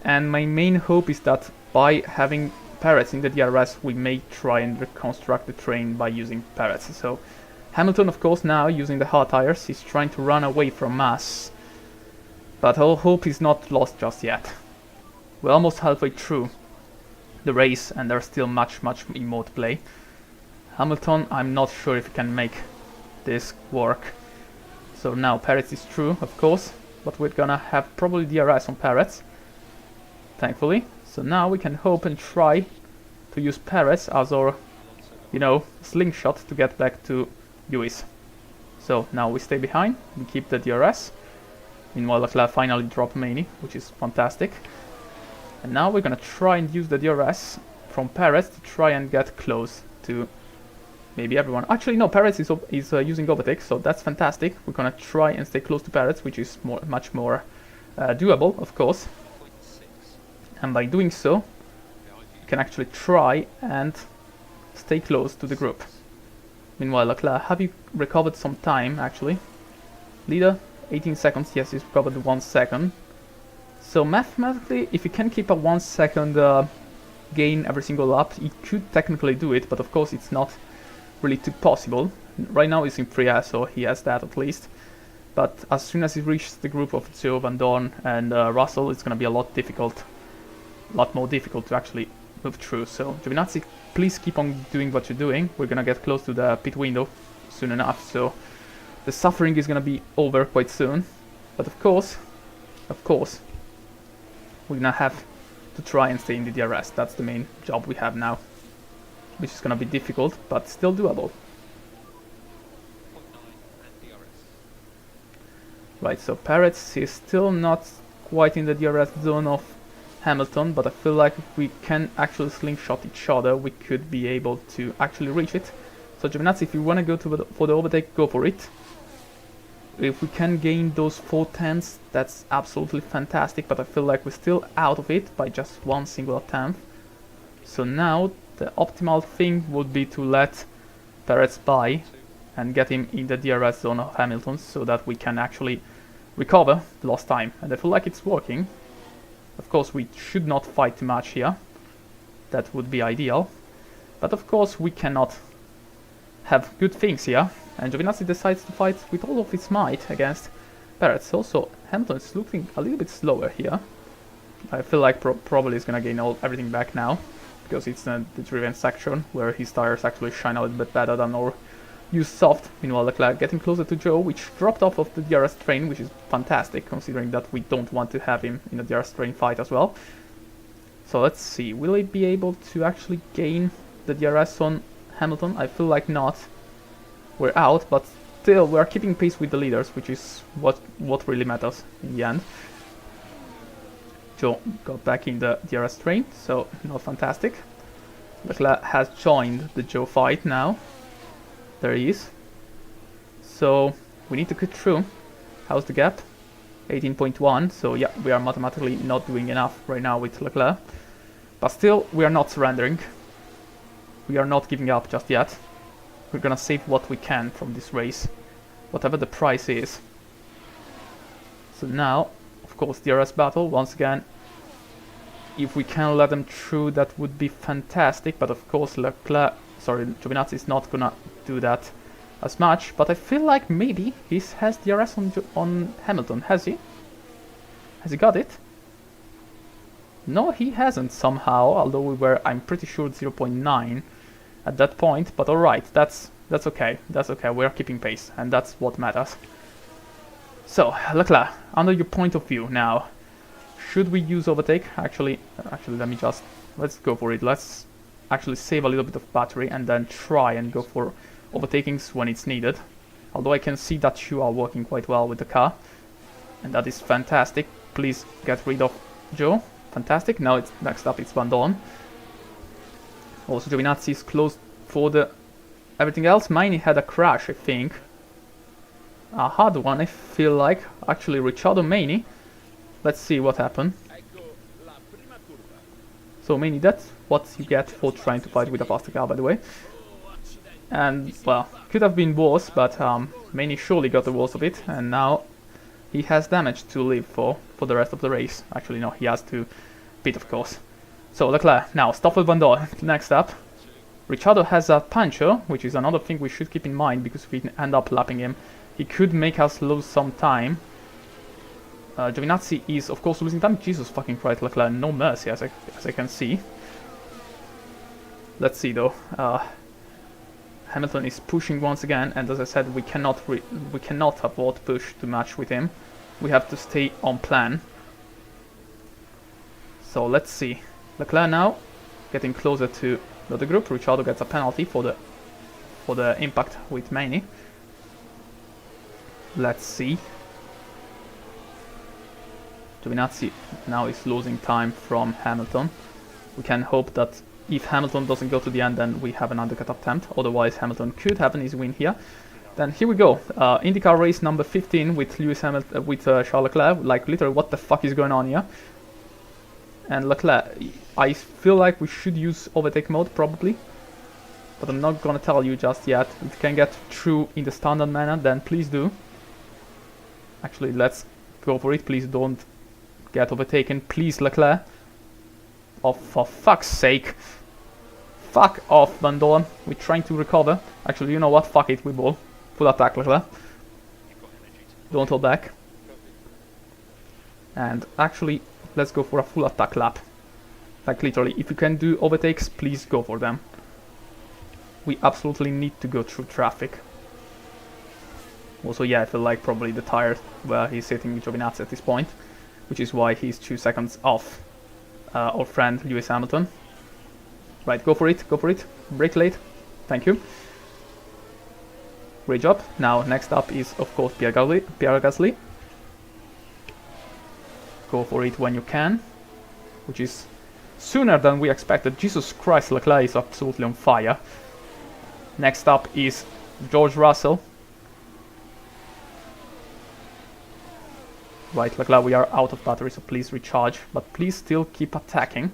And my main hope is that by having Perez in the DRS, we may try and reconstruct the train by using Perez. So Hamilton, of course, now using the hard tires, he's trying to run away from us. But all hope is not lost just yet. We're almost halfway through the race and there's still much more to play. Hamilton, I'm not sure if he can make this work. So now Perez is through, of course, but we're gonna have probably DRS on Perez, thankfully. So now we can hope and try to use Perez as our, you know, slingshot to get back to Lewis. So now we stay behind, we keep the DRS. Meanwhile, Leclerc finally dropped Maney, which is fantastic. And now we're gonna try and use the DRS from Perez to try and get close to maybe everyone. Actually, no, Perez is using overtake, so that's fantastic. We're gonna try and stay close to Perez, which is much more doable, of course. And by doing so, you can actually try and stay close to the group. Meanwhile, Leclerc, have you recovered some time, actually? Leader, 18 seconds, yes, he's recovered 1 second. So mathematically, if you can keep a 1 second gain every single lap, you could technically do it, but of course it's not really too possible. Right now he's in Prix, so he has that at least. But as soon as he reaches the group of Joe, Van Dorn and Russell, it's gonna be a lot more difficult to actually move through. So Giovinazzi, please keep on doing what you're doing. We're gonna get close to the pit window soon enough, so the suffering is gonna be over quite soon. But of course, we're gonna have to try and stay in the DRS. That's the main job we have now, which is gonna be difficult, but still doable. Right, so Perez is still not quite in the DRS zone of Hamilton, but I feel like if we can actually slingshot each other, we could be able to actually reach it. So Giovinazzi, if you want to go for the overtake, go for it. If we can gain those 4/10ths, that's absolutely fantastic, but I feel like we're still out of it by just 1 single tenth. So now the optimal thing would be to let Perez by and get him in the DRS zone of Hamilton so that we can actually recover the lost time. And I feel like it's working. Of course, we should not fight too much here. That would be ideal. But of course, we cannot have good things here. And Giovinazzi decides to fight with all of his might against Perez. Also, Hamilton is looking a little bit slower here. I feel like probably he's gonna gain everything back now, because it's the driven section where his tires actually shine a little bit better than our used soft. Meanwhile, Leclerc getting closer to Joe, which dropped off of the DRS train, which is fantastic considering that we don't want to have him in a DRS train fight as well. So let's see, will he be able to actually gain the DRS on Hamilton? I feel like not. We're out, but still we're keeping pace with the leaders, which is what really matters in the end. Joe got back in the DRS train, so not fantastic. Leclerc has joined the Joe fight now. There he is. So we need to cut through. How's the gap? 18.1, so yeah, we are mathematically not doing enough right now with Leclerc. But still, we are not surrendering. We are not giving up just yet. We're gonna save what we can from this race, whatever the price is. So now, of course, DRS battle once again. If we can let them through, that would be fantastic. But of course, Giovinazzi is not gonna do that as much. But I feel like maybe he has DRS on Hamilton. Has he? Has he got it? No, he hasn't somehow. Although we were, I'm pretty sure, 0.9 at that point. But alright, that's okay. That's okay. We're keeping pace, and that's what matters. So, Leclerc, under your point of view now, should we use overtake? Actually, let's go for it. Let's actually save a little bit of battery and then try and go for overtakings when it's needed. Although I can see that you are working quite well with the car, and that is fantastic. Please get rid of Joe. Fantastic. Now it's next up. It's Van Dorn. Also, Giovinazzi is close for the everything else. Maini had a crash, I think. A hard one, I feel like. Actually, Ricciardo Maini. Let's see what happened. So Maini, that's what you get for trying to fight with a faster car, by the way. And, well, could have been worse, but Manny surely got the worst of it, and now he has damage to live for the rest of the race. Actually, no, he has to pit, of course. So, Leclerc, now, Stoffel Van Dorn, next up. Ricciardo has a puncher, which is another thing we should keep in mind, because if we end up lapping him, he could make us lose some time. Giovinazzi is, of course, losing time. Jesus fucking Christ, Leclerc, no mercy, as I can see. Let's see, though. Hamilton is pushing once again, and as I said, we cannot afford push to match with him. We have to stay on plan. So let's see. Leclerc now getting closer to the group. Ricciardo gets a penalty for the impact with Manny. Let's see. Giovinazzi now is losing time from Hamilton. We can hope that if Hamilton doesn't go to the end, then we have an undercut attempt. Otherwise, Hamilton could have an easy win here. Then here we go. IndyCar race number 15 with Lewis Hamilton, with Charles Leclerc. Like literally, what the fuck is going on here? And Leclerc, I feel like we should use overtake mode probably, but I'm not gonna tell you just yet. If you can get through in the standard manner, then please do. Actually, let's go for it. Please don't get overtaken, please, Leclerc. Oh, for fuck's sake. Fuck off, Van Dorn. We're trying to recover. Actually, you know what? Fuck it, we ball. Full attack, Leclerc. Don't hold back. And actually, let's go for a full attack lap. Like literally, if you can do overtakes, please go for them. We absolutely need to go through traffic. Also, yeah, I feel like probably the tire where he's sitting Giovinazzi at this point, which is why he's 2 seconds off our friend Lewis Hamilton. Right, go for it, go for it. Brake late. Thank you. Great job. Now, next up is, of course, Pierre Gasly. Go for it when you can, which is sooner than we expected. Jesus Christ, Leclerc is absolutely on fire. Next up is George Russell. Right, Leclerc, we are out of battery, so please recharge. But please still keep attacking,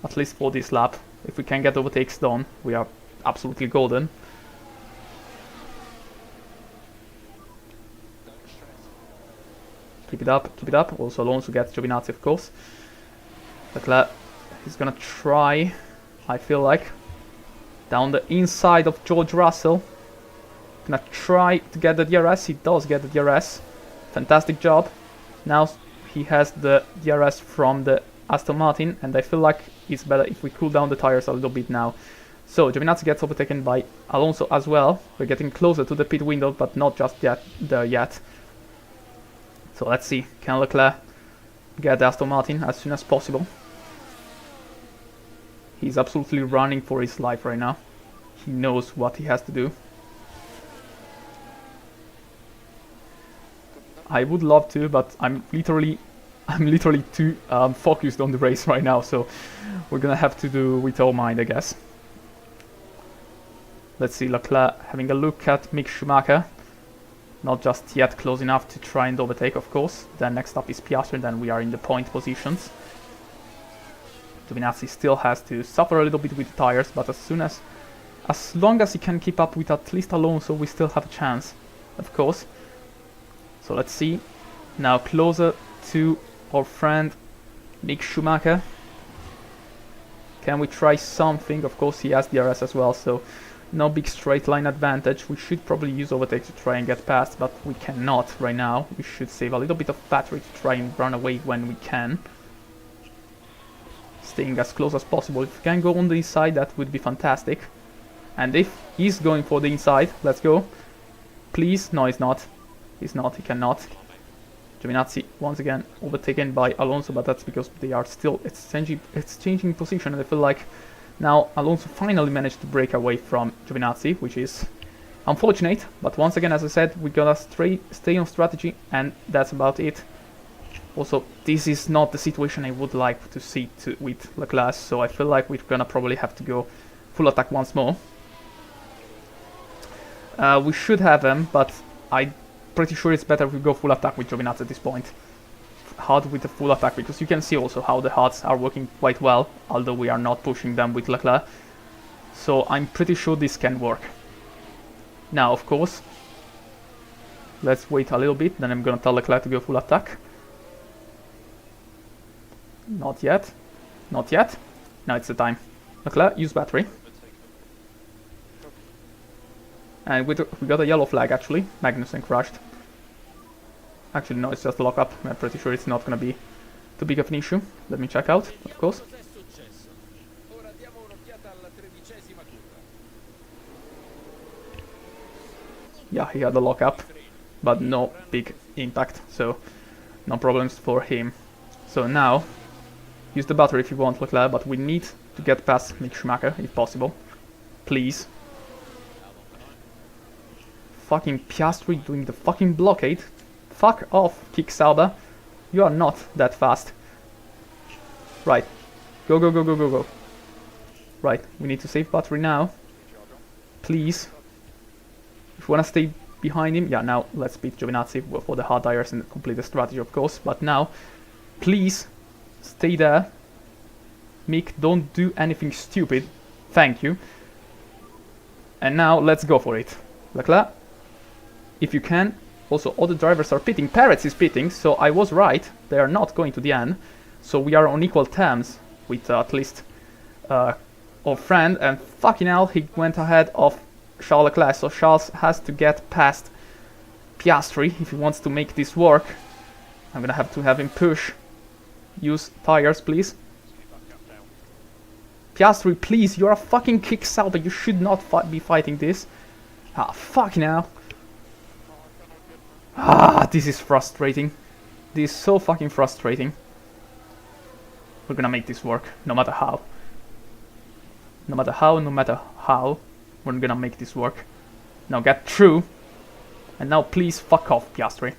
at least for this lap. If we can get overtakes done, we are absolutely golden. Keep it up, keep it up. Also Alonso gets Giovinazzi, of course. Leclerc is gonna try, I feel like, down the inside of George Russell. Gonna try to get the DRS. He does get the DRS. Fantastic job. Now he has the DRS from the Aston Martin, and I feel like it's better if we cool down the tires a little bit now. So Giovinazzi gets overtaken by Alonso as well. We're getting closer to the pit window, but not just there yet. So let's see, can Leclerc get the Aston Martin as soon as possible? He's absolutely running for his life right now. He knows what he has to do. I would love to, but I'm literally too focused on the race right now, so we're gonna have to do with our mind, I guess. Let's see, Leclerc having a look at Mick Schumacher. Not just yet close enough to try and overtake, of course. Then next up is Piastri, then we are in the point positions. Giovinazzi still has to suffer a little bit with the tires, but as long as he can keep up with at least Alonso, we still have a chance, of course. So let's see. Now closer to our friend Mick Schumacher. Can we try something? Of course he has DRS as well, so no big straight line advantage. We should probably use overtake to try and get past, but we cannot right now. We should save a little bit of battery to try and run away when we can. Staying as close as possible. If we can go on the inside, that would be fantastic. And if he's going for the inside, let's go. Please. No, he's not. He's not. He cannot. Giovinazzi once again overtaken by Alonso, but that's because they are still exchanging position, and I feel like now Alonso finally managed to break away from Giovinazzi, which is unfortunate. But once again, as I said, we gotta stay on strategy, and that's about it. Also, this is not the situation I would like to see with Leclerc, so I feel like we're gonna probably have to go full attack once more. We should have him, but I'm pretty sure it's better if we go full attack with Giovinazzi at this point. Hard with the full attack, because you can see also how the hards are working quite well, although we are not pushing them with Leclerc. So I'm pretty sure this can work. Now, of course, let's wait a little bit, then I'm gonna tell Leclerc to go full attack. Not yet. Not yet. Now it's the time. Leclerc, use battery. And we got a yellow flag actually. Magnussen crashed. Actually no, it's just a lockup. I'm pretty sure it's not gonna be too big of an issue. Let me check out, of course. Yeah, he had a lockup, but no big impact, so no problems for him. So now, use the battery if you want, Leclerc, but we need to get past Mick Schumacher, if possible. Please. Fucking Piastri doing the fucking blockade. Fuck off, Kick Sauber. You are not that fast. Right. Go, go, go, go, go, go. Right, we need to save battery now. Please. If we wanna stay behind him, yeah, now let's beat Giovinazzi for the hard tires and complete the strategy, of course. But now, please, stay there. Mick, don't do anything stupid. Thank you. And now, let's go for it. Leclerc, if you can. Also, all the drivers are pitting. Perez is pitting, so I was right. They are not going to the end. So we are on equal terms with at least our friend. And fucking hell, he went ahead of Charles Leclerc. So Charles has to get past Piastri if he wants to make this work. I'm gonna have to have him push. Use tires, please. Piastri, please, you're a fucking Kick Sauber. You should not be fighting this. Ah, fuck now. Ah, this is frustrating. This is so fucking frustrating. We're gonna make this work, no matter how. No matter how, no matter how, we're gonna make this work. Now get through. And now please fuck off, Piastri.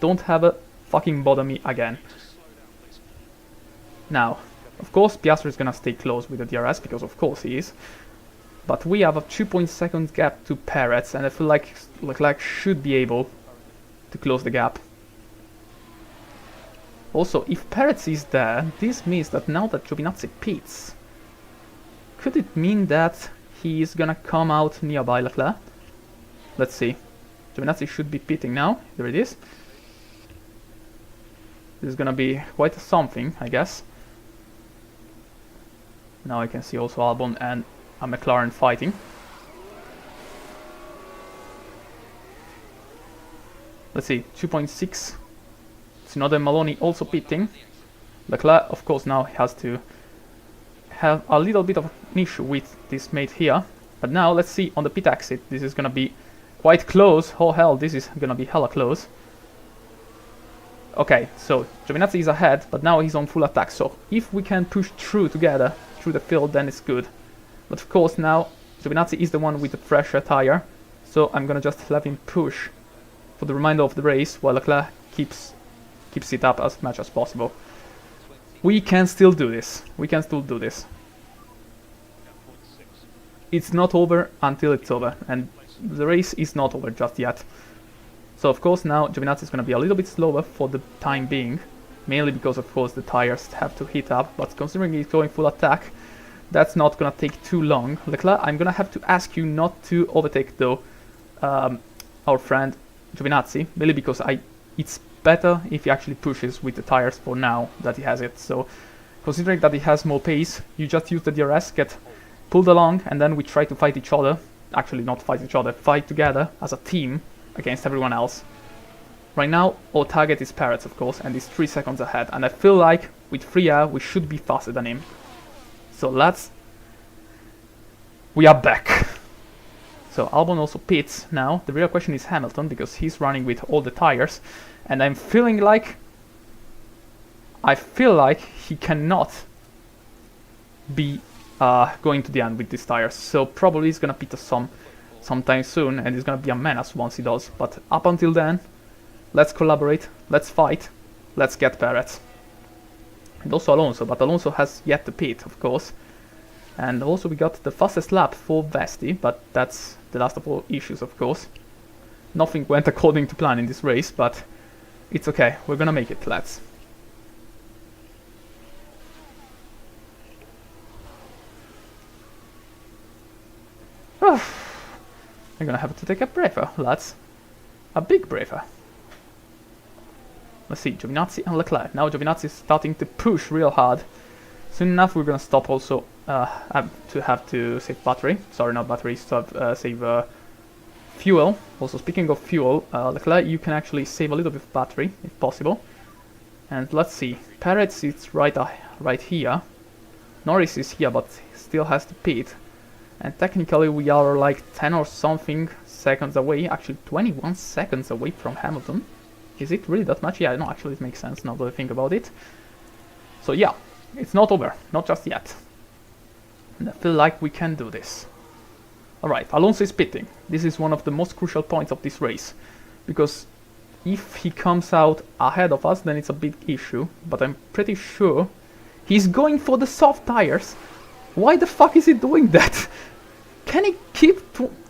Don't have a fucking bother me again. Now, of course, Piastri is gonna stay close with the DRS, because of course he is. But we have a 2.2 gap to Perez, and I feel like Leclerc should be able to close the gap. Also, if Perez is there, this means that now that Giovinazzi pits, could it mean that he is gonna come out nearby Leclerc? Let's see. Giovinazzi should be pitting now. There it is. This is gonna be quite something, I guess. Now I can see also Albon and a McLaren fighting. Let's see, 2.6. Tsunoda and Maloney also pitting. Leclerc, of course, now has to have a little bit of an issue with this mate here. But now, let's see, on the pit exit, this is gonna be quite close. Oh hell, this is gonna be hella close. Okay, so Giovinazzi is ahead, but now he's on full attack. So if we can push through together, through the field, then it's good. But of course now, Giovinazzi is the one with the fresher tire. So I'm gonna just let him push for the remainder of the race, while Leclerc keeps it up as much as possible. We can still do this. We can still do this. It's not over until it's over, and the race is not over just yet. So of course now Giovinazzi is going to be a little bit slower for the time being, mainly because of course the tires have to heat up, but considering he's going full attack, that's not going to take too long. Leclerc, I'm going to have to ask you not to overtake though our friend Giovinazzi, mainly because it's better if he actually pushes with the tires for now that he has it. So considering that he has more pace, you just use the DRS, get pulled along, and then we try to fight each other. Actually not fight each other, fight together as a team against everyone else. Right now our target is Perez, of course, and he's 3 seconds ahead, and I feel like with free air we should be faster than him. So we are back. So Albon also pits now. The real question is Hamilton, because he's running with all the tires, and I feel like he cannot be going to the end with these tires. So probably he's gonna pit us sometime soon, and he's gonna be a menace once he does. But up until then, let's collaborate, let's fight, let's get Perez. And also Alonso, but Alonso has yet to pit, of course. And also we got the fastest lap for Vesti, but that's the last of all issues, of course. Nothing went according to plan in this race, but it's okay, we're gonna make it, lads. I'm gonna have to take a breather, lads. A big breather. Let's see, Giovinazzi and Leclerc. Now Giovinazzi is starting to push real hard. Soon enough we're gonna stop also have to save battery. Sorry, not battery, save fuel. Also, speaking of fuel, Leclerc, you can actually save a little bit of battery, if possible. And let's see, Perez is right here. Norris is here, but still has to pit. And technically we are like 10 or something seconds away, actually 21 seconds away from Hamilton. Is it really that much? Yeah, no, actually it makes sense now that I think about it. So yeah, it's not over, not just yet. And I feel like we can do this. Alright, Alonso is pitting. This is one of the most crucial points of this race. Because if he comes out ahead of us, then it's a big issue. But I'm pretty sure he's going for the soft tires. Why the fuck is he doing that? Can he keep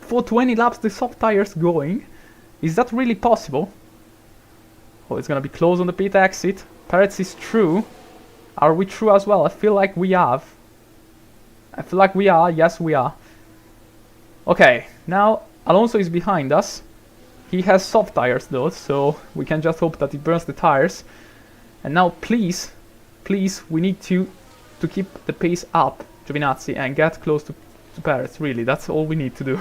for 20 laps the soft tires going? Is that really possible? Oh, it's gonna be close on the pit exit. Perez is true. Are we true as well? I feel like we have. I feel like we are. Yes, we are. Okay, now Alonso is behind us. He has soft tires though, so we can just hope that he burns the tires. And now please, we need to keep the pace up, Giovinazzi, and get close to Perez. Really, that's all we need to do.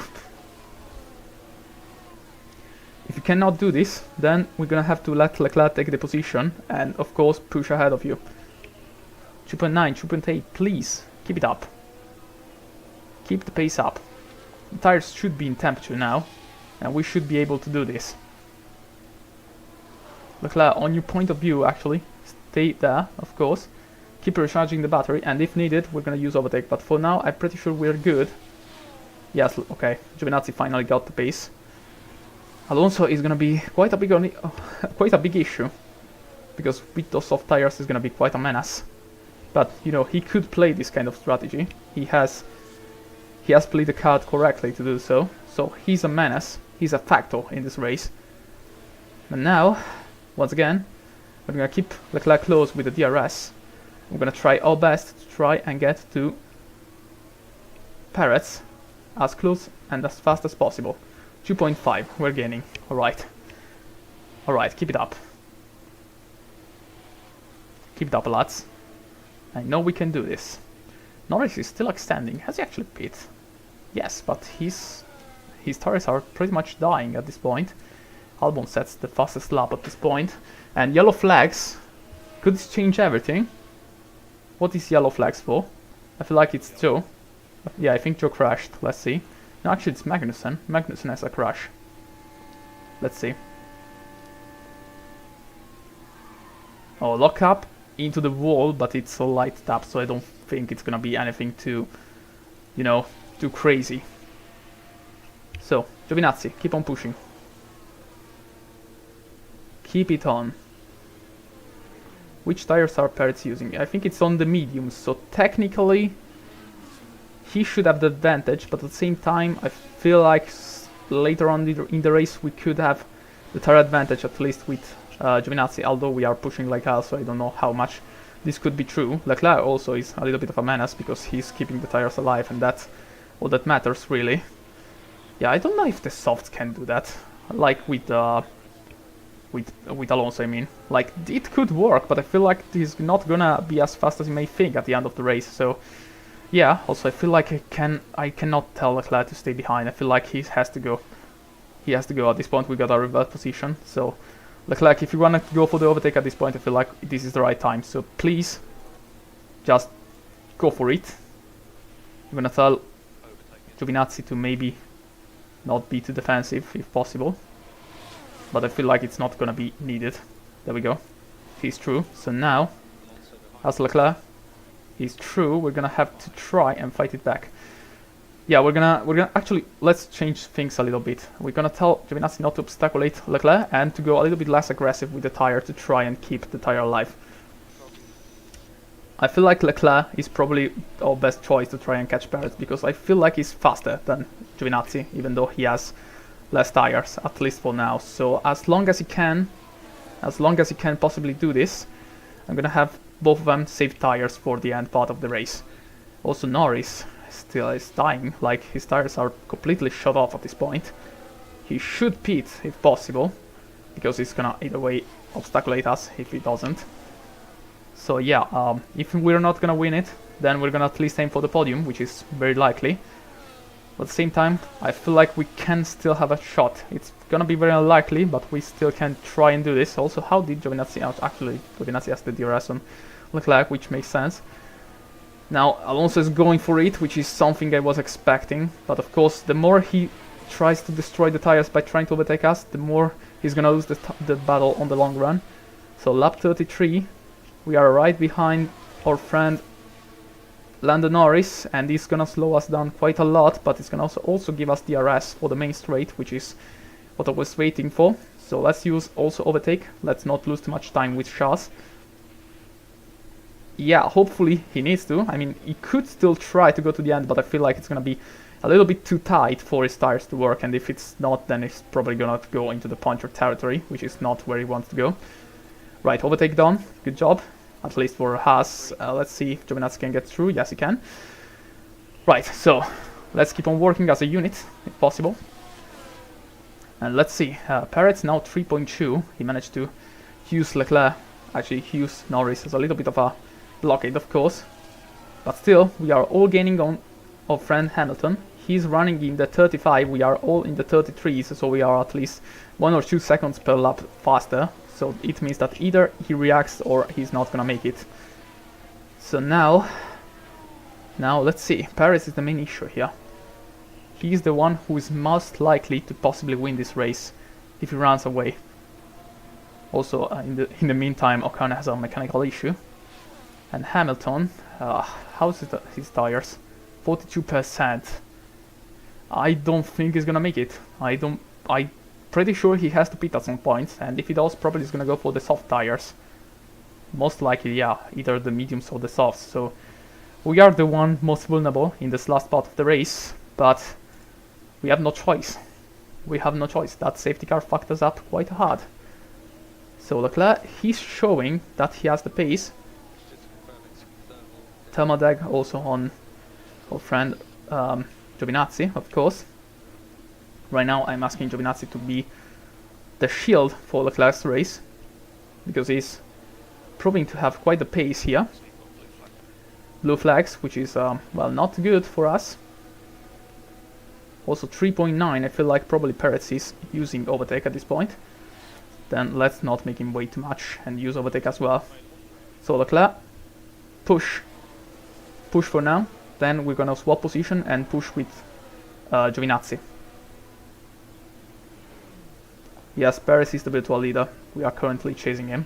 If you cannot do this, then we're gonna have to let Leclerc take the position and of course push ahead of you. 2.9, 2.8, please, keep it up. Keep the pace up. The tires should be in temperature now, and we should be able to do this. Leclerc, on your point of view, actually, stay there, of course. Keep recharging the battery, and if needed, we're gonna use overtake. But for now, I'm pretty sure we're good. Yes, okay, Giovinazzi finally got the pace. Alonso is gonna be quite a big issue, because with those soft tires is gonna be quite a menace. But you know, he could play this kind of strategy. He has played the card correctly to do so. So he's a menace. He's a factor in this race. And now, once again, we're gonna keep Leclerc close with the DRS. We're gonna try our best to try and get to Perez as close and as fast as possible. 2.5, we're gaining. Alright. Alright, keep it up. Keep it up, lads. I know we can do this. Norris is still extending. Has he actually pit? Yes, but his tires are pretty much dying at this point. Albon sets the fastest lap at this point. And yellow flags. Could this change everything? What is yellow flags for? I feel like it's Joe. Yeah, I think Joe crashed. Let's see. No, actually it's Magnussen. Magnussen has a crash. Let's see. Oh, lock up into the wall, but it's all lighted up, so I don't think it's gonna be anything too, you know, too crazy. So, Giovinazzi, keep on pushing. Keep it on. Which tires are Perez using? I think it's on the mediums, so technically he should have the advantage, but at the same time I feel like later on in the race we could have the tire advantage, at least with Giovinazzi, although we are pushing like hell, so I don't know how much this could be true. Leclerc also is a little bit of a menace because he's keeping the tires alive, and that's all that matters really. Yeah, I don't know if the softs can do that, like with Alonso, I mean. Like, it could work, but I feel like he's not gonna be as fast as you may think at the end of the race, so yeah. Also, I feel like I cannot tell Leclerc to stay behind. I feel like he has to go. He has to go at this point. We got a reverse position, so Leclerc, if you want to go for the overtake at this point, I feel like this is the right time. So please, just go for it. I'm gonna tell Giovinazzi to maybe not be too defensive if possible, but I feel like it's not gonna be needed. There we go. He's true. So now, as Leclerc is true, we're gonna have to try and fight it back. Yeah, we're gonna actually, let's change things a little bit. We're gonna tell Giovinazzi not to obstaculate Leclerc and to go a little bit less aggressive with the tire to try and keep the tire alive. I feel like Leclerc is probably our best choice to try and catch Perez, because I feel like he's faster than Giovinazzi, even though he has less tires, at least for now. So as long as he can possibly do this, I'm gonna have both of them save tires for the end part of the race. Also Norris still is dying, like his tires are completely shut off at this point. He should pit if possible, because he's gonna either way obstaculate us if he doesn't. So yeah, if we're not gonna win it, then we're gonna at least aim for the podium, which is very likely. But at the same time, I feel like we can still have a shot. It's gonna be very unlikely, but we still can try and do this. Also, how did Giovinazzi out? Actually, Giovinazzi has the DRS on Leclerc, which makes sense. Now, Alonso is going for it, which is something I was expecting. But of course, the more he tries to destroy the tires by trying to overtake us, the more he's gonna lose the battle on the long run. So lap 33, we are right behind our friend Lando Norris, and he's gonna slow us down quite a lot, but it's gonna also give us DRS for the main straight, which is what I was waiting for. So let's use also overtake. Let's not lose too much time with Charles. Yeah, hopefully he needs to. I mean, he could still try to go to the end, but I feel like it's gonna be a little bit too tight for his tires to work, and if it's not, then it's probably gonna go into the puncture territory, which is not where he wants to go. Right, overtake done. Good job. At least for Haas. Let's see if Giovinazzi can get through. Yes, he can. Right, so let's keep on working as a unit, if possible. And let's see. Perez now 3.2. He managed to use Leclerc. Actually, use Norris as a little bit of a blockade, of course. But still, we are all gaining on our friend Hamilton. He's running in the 35. We are all in the 33s, so we are at least 1 or 2 seconds per lap faster. So it means that either he reacts or he's not gonna make it. So now let's see. Perez is the main issue here. He's the one who is most likely to possibly win this race if he runs away. Also, in the meantime, Ocon has a mechanical issue. And Hamilton, how's his tires? 42%. I don't think he's gonna make it. I'm pretty sure he has to pit at some point, and if he does, probably he's gonna go for the soft tires. Most likely, yeah, either the mediums or the softs. So we are the one most vulnerable in this last part of the race, but we have no choice. We have no choice. That safety car fucked us up quite hard. So Leclerc, he's showing that he has the pace. Thermaldag also on our friend Giovinazzi, of course. Right now I'm asking Giovinazzi to be the shield for Leclerc's race, because he's proving to have quite the pace here. Blue flags, which is, well, not good for us. Also 3.9, I feel like probably Perez is using overtake at this point. Then let's not make him wait too much and use overtake as well. So Leclerc, push for now. Then we're gonna swap position and push with Giovinazzi. Yes, Perez is the virtual leader. We are currently chasing him.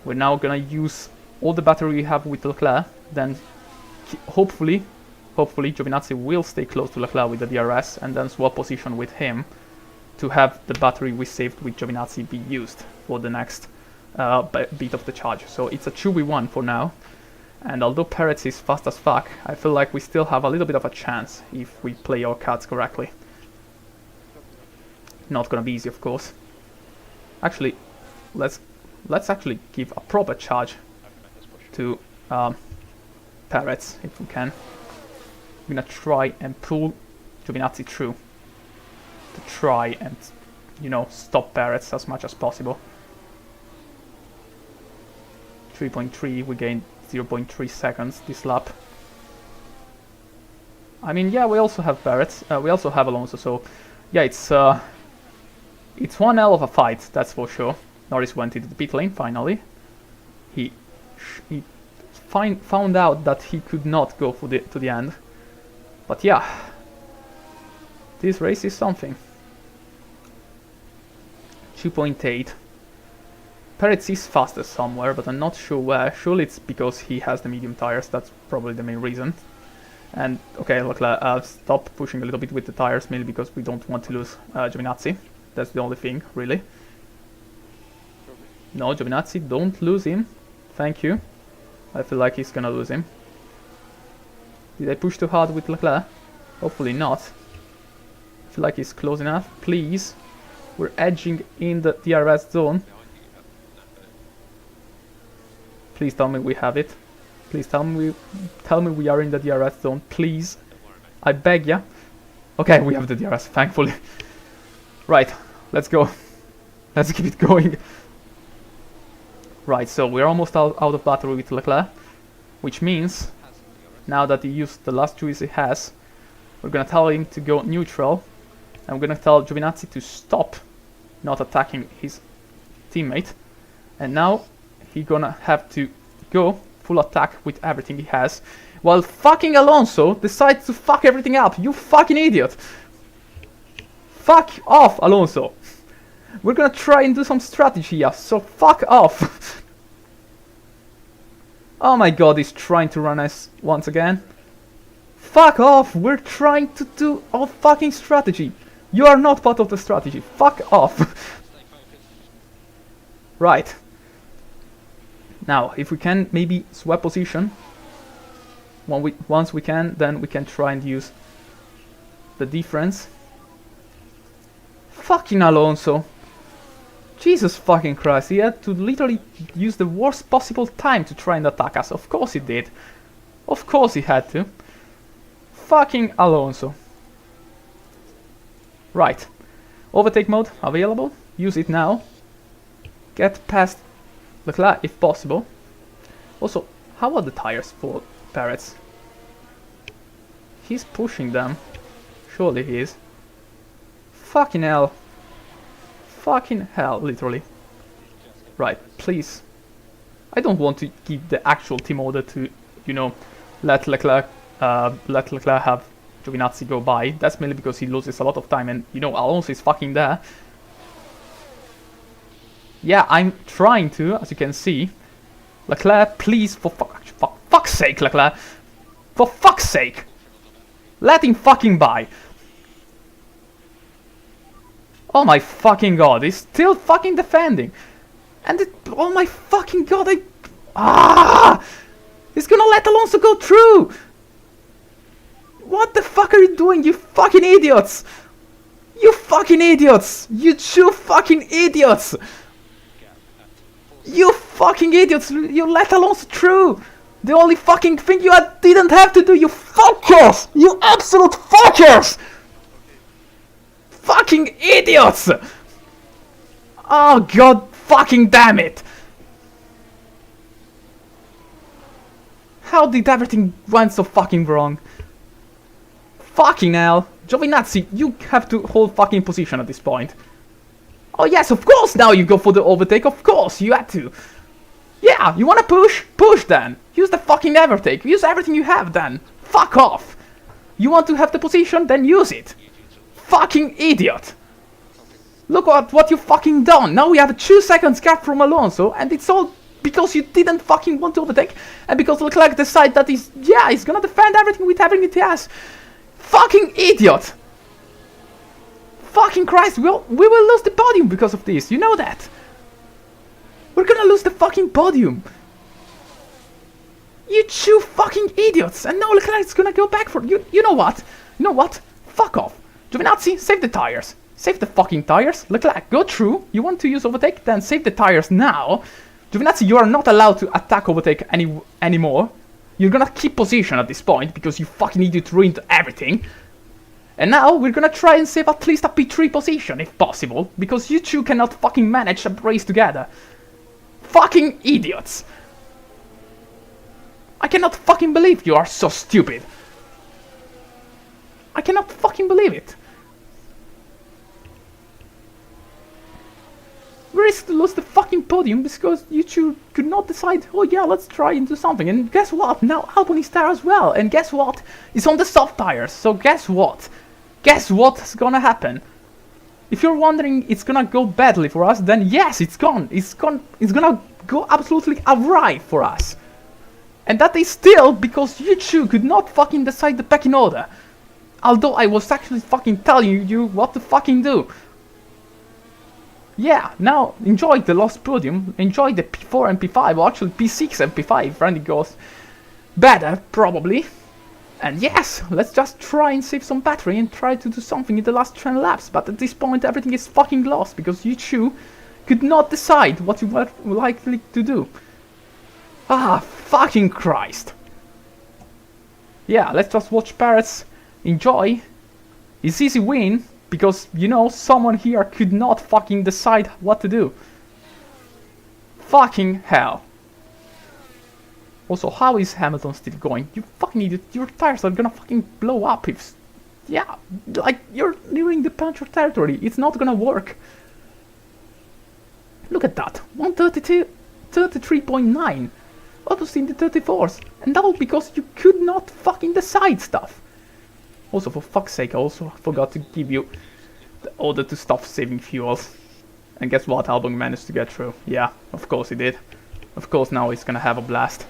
We're now gonna use all the battery we have with Leclerc. Then hopefully Giovinazzi will stay close to Leclerc with the DRS, and then swap position with him to have the battery we saved with Giovinazzi be used for the next bit of the charge. So it's a 2v1 for now. And although Perez is fast as fuck, I feel like we still have a little bit of a chance if we play our cards correctly. Not gonna be easy, of course. Actually, let's actually give a proper charge to Perez if we can. I'm gonna try and pull Giovinazzi through to try and, you know, stop Perez as much as possible. 3.3, we gained 0.3 seconds this lap. I mean, yeah, we also have Perez, we also have Alonso, so yeah, it's one hell of a fight, that's for sure. Norris went into the pit lane finally. He found out that he could not go to the end. But yeah, this race is something. 2.8. Perez is faster somewhere, but I'm not sure where. Surely it's because he has the medium tires, that's probably the main reason. And okay, look, I'll stop pushing a little bit with the tires, mainly because we don't want to lose Giovinazzi. That's the only thing, really. No, Giovinazzi, don't lose him. Thank you. I feel like he's gonna lose him. Did I push too hard with Leclerc? Hopefully not. I feel like he's close enough. Please. We're edging in the DRS zone. Please tell me we have it. Please tell me we are in the DRS zone, please. I beg ya. Okay, we have the DRS, thankfully. Right, let's go. Let's keep it going. Right, so we're almost out of battery with Leclerc, which means now that he used the last juice he has, we're gonna tell him to go neutral, and we're gonna tell Giovinazzi to stop not attacking his teammate, and now he's gonna have to go full attack with everything he has, while fucking Alonso decides to fuck everything up. You fucking idiot! Fuck off, Alonso! We're gonna try and do some strategy here, so fuck off! Oh my god, he's trying to run us once again. Fuck off! We're trying to do our fucking strategy. You are not part of the strategy. Fuck off! Right. Now, if we can maybe swap position. Once we can, then we can try and use the difference. Fucking Alonso. Jesus fucking Christ, he had to literally use the worst possible time to try and attack us. Of course he did. Of course he had to. Fucking Alonso. Right. Overtake mode available. Use it now. Get past Leclerc if possible. Also, how are the tires for Perez? He's pushing them. Surely he is. Fucking hell. Fucking hell, literally. Right, please. I don't want to give the actual team order to, you know, let Leclerc have Giovinazzi go by. That's mainly because he loses a lot of time, and you know Alonso is fucking there. Yeah, I'm trying to, as you can see. Leclerc, please, for fuck's sake, Leclerc. For fuck's sake. Let him fucking by. Oh my fucking god, he's still fucking defending. And oh my fucking god, he's gonna let Alonso go through. What the fuck are you doing, you fucking idiots? You fucking idiots. You two fucking idiots. You fucking idiots, you let Alonso through. The only fucking thing you didn't have to do, you fuckers. You absolute fuckers. Fucking idiots! Oh god fucking damn it! How did everything went so fucking wrong? Fucking hell! Giovinazzi, you have to hold fucking position at this point. Oh yes, of course now you go for the overtake, of course you had to. Yeah, you wanna push? Push then! Use the fucking overtake, use everything you have then! Fuck off! You want to have the position? Then use it! Fucking idiot! Look at what you fucking done! Now we have a 2 seconds gap from Alonso, and it's all because you didn't fucking want to overtake, and because Leclerc decided that he's gonna defend everything with everything he has. Fucking idiot! Fucking Christ, we will lose the podium because of this, you know that! We're gonna lose the fucking podium! You two fucking idiots! And now Leclerc's gonna go back for you. You know what? You know what? Fuck off! Giovinazzi, save the tires. Save the fucking tires. Leclerc, go through. You want to use overtake? Then save the tires now. Giovinazzi, you are not allowed to attack overtake anymore. You're gonna keep position at this point because you fucking idiot ruined everything. And now we're gonna try and save at least a P3 position if possible, because you two cannot fucking manage a race together. Fucking idiots. I cannot fucking believe you are so stupid. I cannot fucking believe it. We risked to lose the fucking podium because you two could not decide, oh yeah, let's try and do something. And guess what? Now Albon is there as well. And guess what? It's on the soft tires. So guess what? Guess what's gonna happen? If you're wondering it's gonna go badly for us, then yes, it's gonna go absolutely alright for us. And that is still because you two could not fucking decide the pecking order. Although I was actually fucking telling you what to fucking do. Yeah, now enjoy the lost podium, enjoy the P4 and P5, or actually P6 and P5, if it goes better, probably. And yes, let's just try and save some battery and try to do something in the last 10 laps, but at this point everything is fucking lost, because you two could not decide what you were likely to do. Ah, fucking Christ. Yeah, let's just watch Parrots enjoy his easy win, because, you know, someone here could not fucking decide what to do. Fucking hell. Also, how is Hamilton still going? You fucking idiot, your tires are gonna fucking blow up if... Yeah, like, you're nearing the puncture territory, it's not gonna work. Look at that, 132, 33.9. What was in the 34s? And that was because you could not fucking decide stuff. Also, for fuck's sake, I also forgot to give you the order to stop saving fuel. And guess what, Albon managed to get through. Yeah, of course he did. Of course now he's gonna have a blast.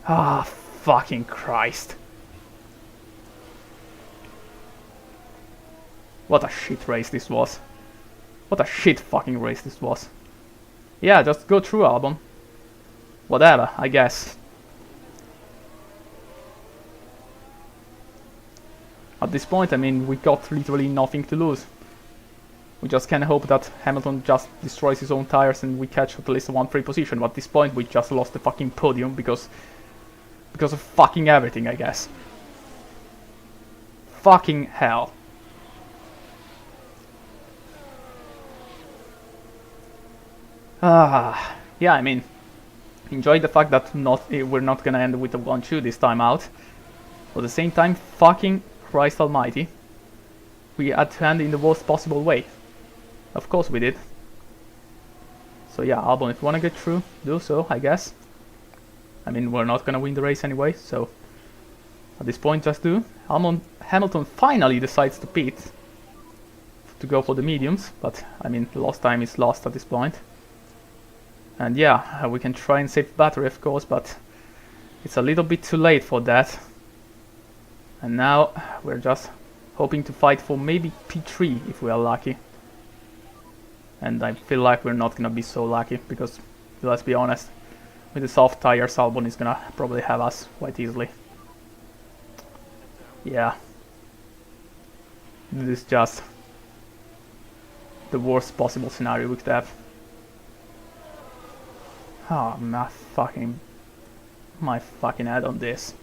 Ah, fucking Christ. What a shit race this was. What a shit fucking race this was. Yeah, just go through, Albon. Whatever, I guess. At this point, I mean, we got literally nothing to lose. We just can hope that Hamilton just destroys his own tires and we catch at least a 1-3 position. But at this point, we just lost the fucking podium because of fucking everything, I guess. Fucking hell. Yeah, I mean, enjoy the fact that we're not gonna end with a 1-2 this time out. But at the same time, fucking Christ almighty, we had to end in the worst possible way. Of course we did. So yeah, Albon, if you wanna get through, do so, I guess. I mean, we're not gonna win the race anyway, so at this point just do. Hamilton finally decides to pit to go for the mediums, but I mean, lost time is lost at this point. And yeah, we can try and save battery, of course, but it's a little bit too late for that. And now we're just hoping to fight for maybe P3 if we are lucky. And I feel like we're not gonna be so lucky, because let's be honest, with the soft tires, Albon is gonna probably have us quite easily. Yeah. This is just the worst possible scenario we could have. Oh, my fucking head on this.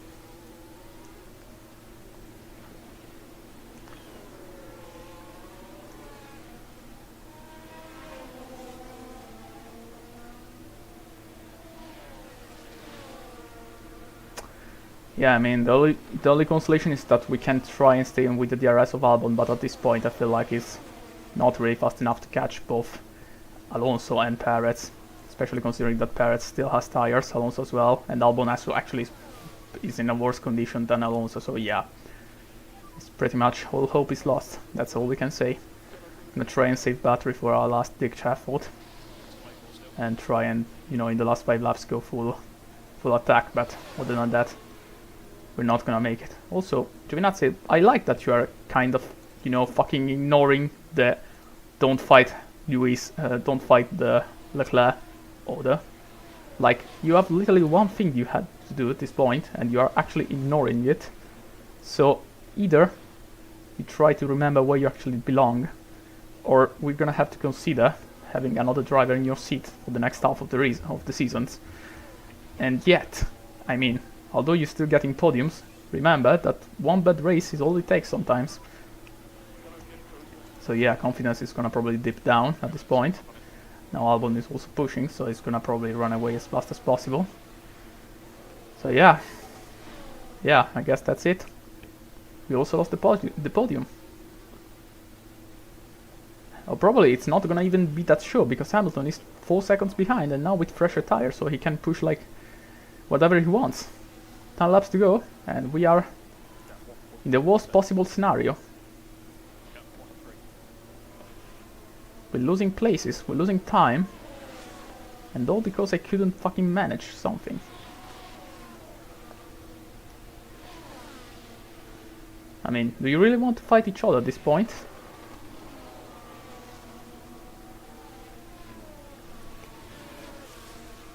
Yeah, I mean, the only consolation is that we can try and stay in with the DRS of Albon, but at this point I feel like he's not really fast enough to catch both Alonso and Perez. Especially considering that Perez still has tires, Alonso as well, and Albon actually is in a worse condition than Alonso, so yeah. It's pretty much all hope is lost, that's all we can say. I'm gonna try and save battery for our last ditch effort. And try and, you know, in the last 5 laps go full attack, but other than that, we're not gonna make it. Also, Giovinazzi, I like that you are kind of, you know, fucking ignoring the don't fight the Leclerc order. Like, you have literally one thing you had to do at this point, and you are actually ignoring it. So either you try to remember where you actually belong, or we're gonna have to consider having another driver in your seat for the next half of the seasons. And yet, I mean, although you're still getting podiums, remember that one bad race is all it takes sometimes. So yeah, confidence is gonna probably dip down at this point. Now Albon is also pushing, so he's gonna probably run away as fast as possible. So yeah, I guess that's it. We also lost the podium. Or probably it's not gonna even be that sure, because Hamilton is 4 seconds behind, and now with fresher tires, so he can push like whatever he wants. 10 laps to go, and we are in the worst possible scenario. We're losing places, we're losing time, and all because I couldn't fucking manage something. I mean, do you really want to fight each other at this point?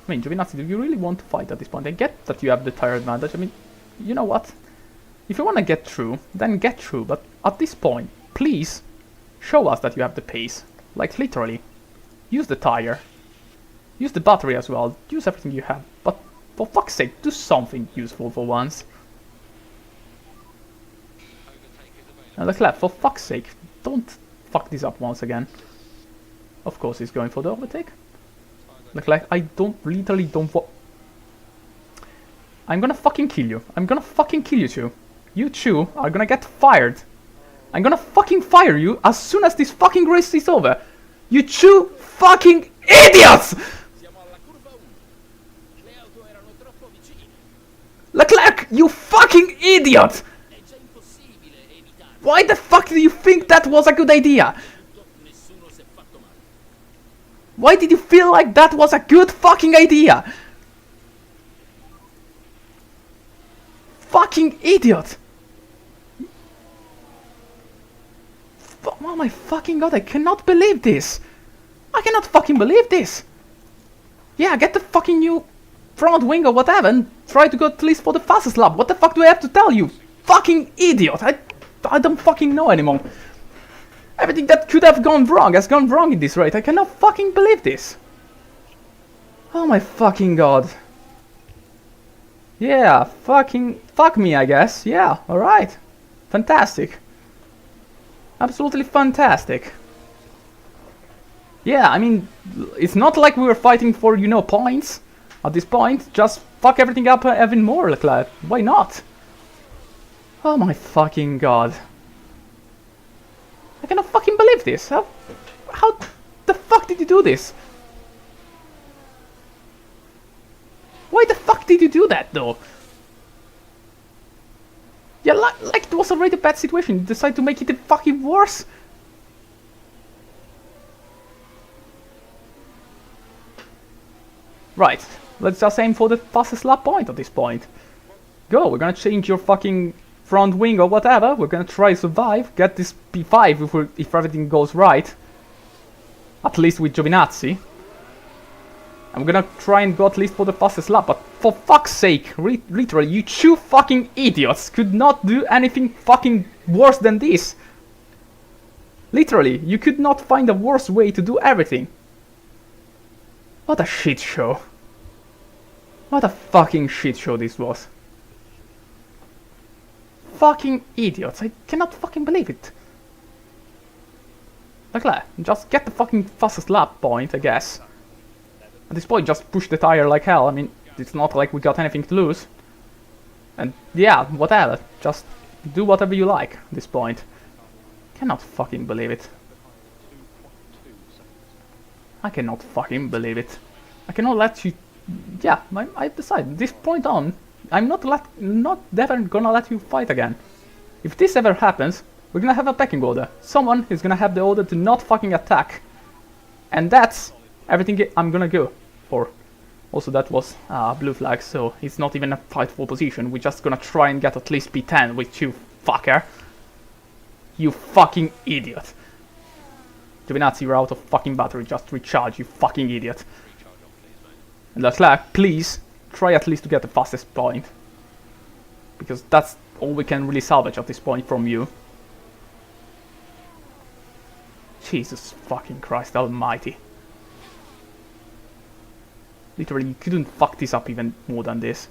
I mean, Giovinazzi, do you really want to fight at this point? I get that you have the tire advantage. I mean, you know what? If you want to get through, then get through. But at this point, please show us that you have the pace. Like, literally. Use the tire. Use the battery as well. Use everything you have. But for fuck's sake, do something useful for once. And Leclerc, for fuck's sake, don't fuck this up once again. Of course he's going for the overtake. Leclerc, I literally don't I'm gonna fucking kill you. I'm gonna fucking kill you two. You two are gonna get fired. I'm gonna fucking fire you as soon as this fucking race is over. You two fucking idiots! Leclerc, you fucking idiot! Why the fuck do you think that was a good idea? Why did you feel like that was a good fucking idea? Fucking idiot! Oh my fucking god, I cannot believe this! I cannot fucking believe this! Yeah, get the fucking new front wing or whatever and try to go at least for the fastest lap. What the fuck do I have to tell you? Fucking idiot! I don't fucking know anymore. Everything that could have gone wrong has gone wrong in this race. I cannot fucking believe this. Oh my fucking god. Yeah, fuck me, I guess. Yeah, alright. Fantastic. Absolutely fantastic. Yeah, I mean, it's not like we were fighting for, you know, points at this point. Just fuck everything up even more, Leclerc. Why not? Oh my fucking god. I cannot fucking believe this. How the fuck did you do this? Why the fuck did you do that though? Yeah, like it was already a bad situation. You decide to make it fucking worse? Right, let's just aim for the fastest lap point at this point. Go, we're gonna change your fucking front wing or whatever. We're gonna try to survive, get this P5 if everything goes right. At least with Giovinazzi. I'm gonna try and go at least for the fastest lap, but for fuck's sake, literally, you two fucking idiots could not do anything fucking worse than this. Literally, you could not find a worse way to do everything. What a shit show. What a fucking shit show this was. Fucking idiots, I cannot fucking believe it. Leclerc, just get the fucking fastest lap point, I guess. At this point, just push the tire like hell. I mean, it's not like we got anything to lose. And yeah, whatever. Just do whatever you like at this point. Cannot fucking believe it. I cannot fucking believe it. I cannot let you... Yeah, I've decided. This point on, I'm not ever gonna let you fight again. If this ever happens, we're gonna have a pecking order. Someone is gonna have the order to not fucking attack. And that's everything I'm gonna go for. Also, that was blue flag, so it's not even a fight for position. We're just gonna try and get at least P10 with you, fucker. You fucking idiot. Giovinazzi, you're out of fucking battery. Just recharge, you fucking idiot. And Leclerc, please try at least to get the fastest point. Because that's all we can really salvage at this point from you. Jesus fucking Christ almighty. Literally, you couldn't fuck this up even more than this.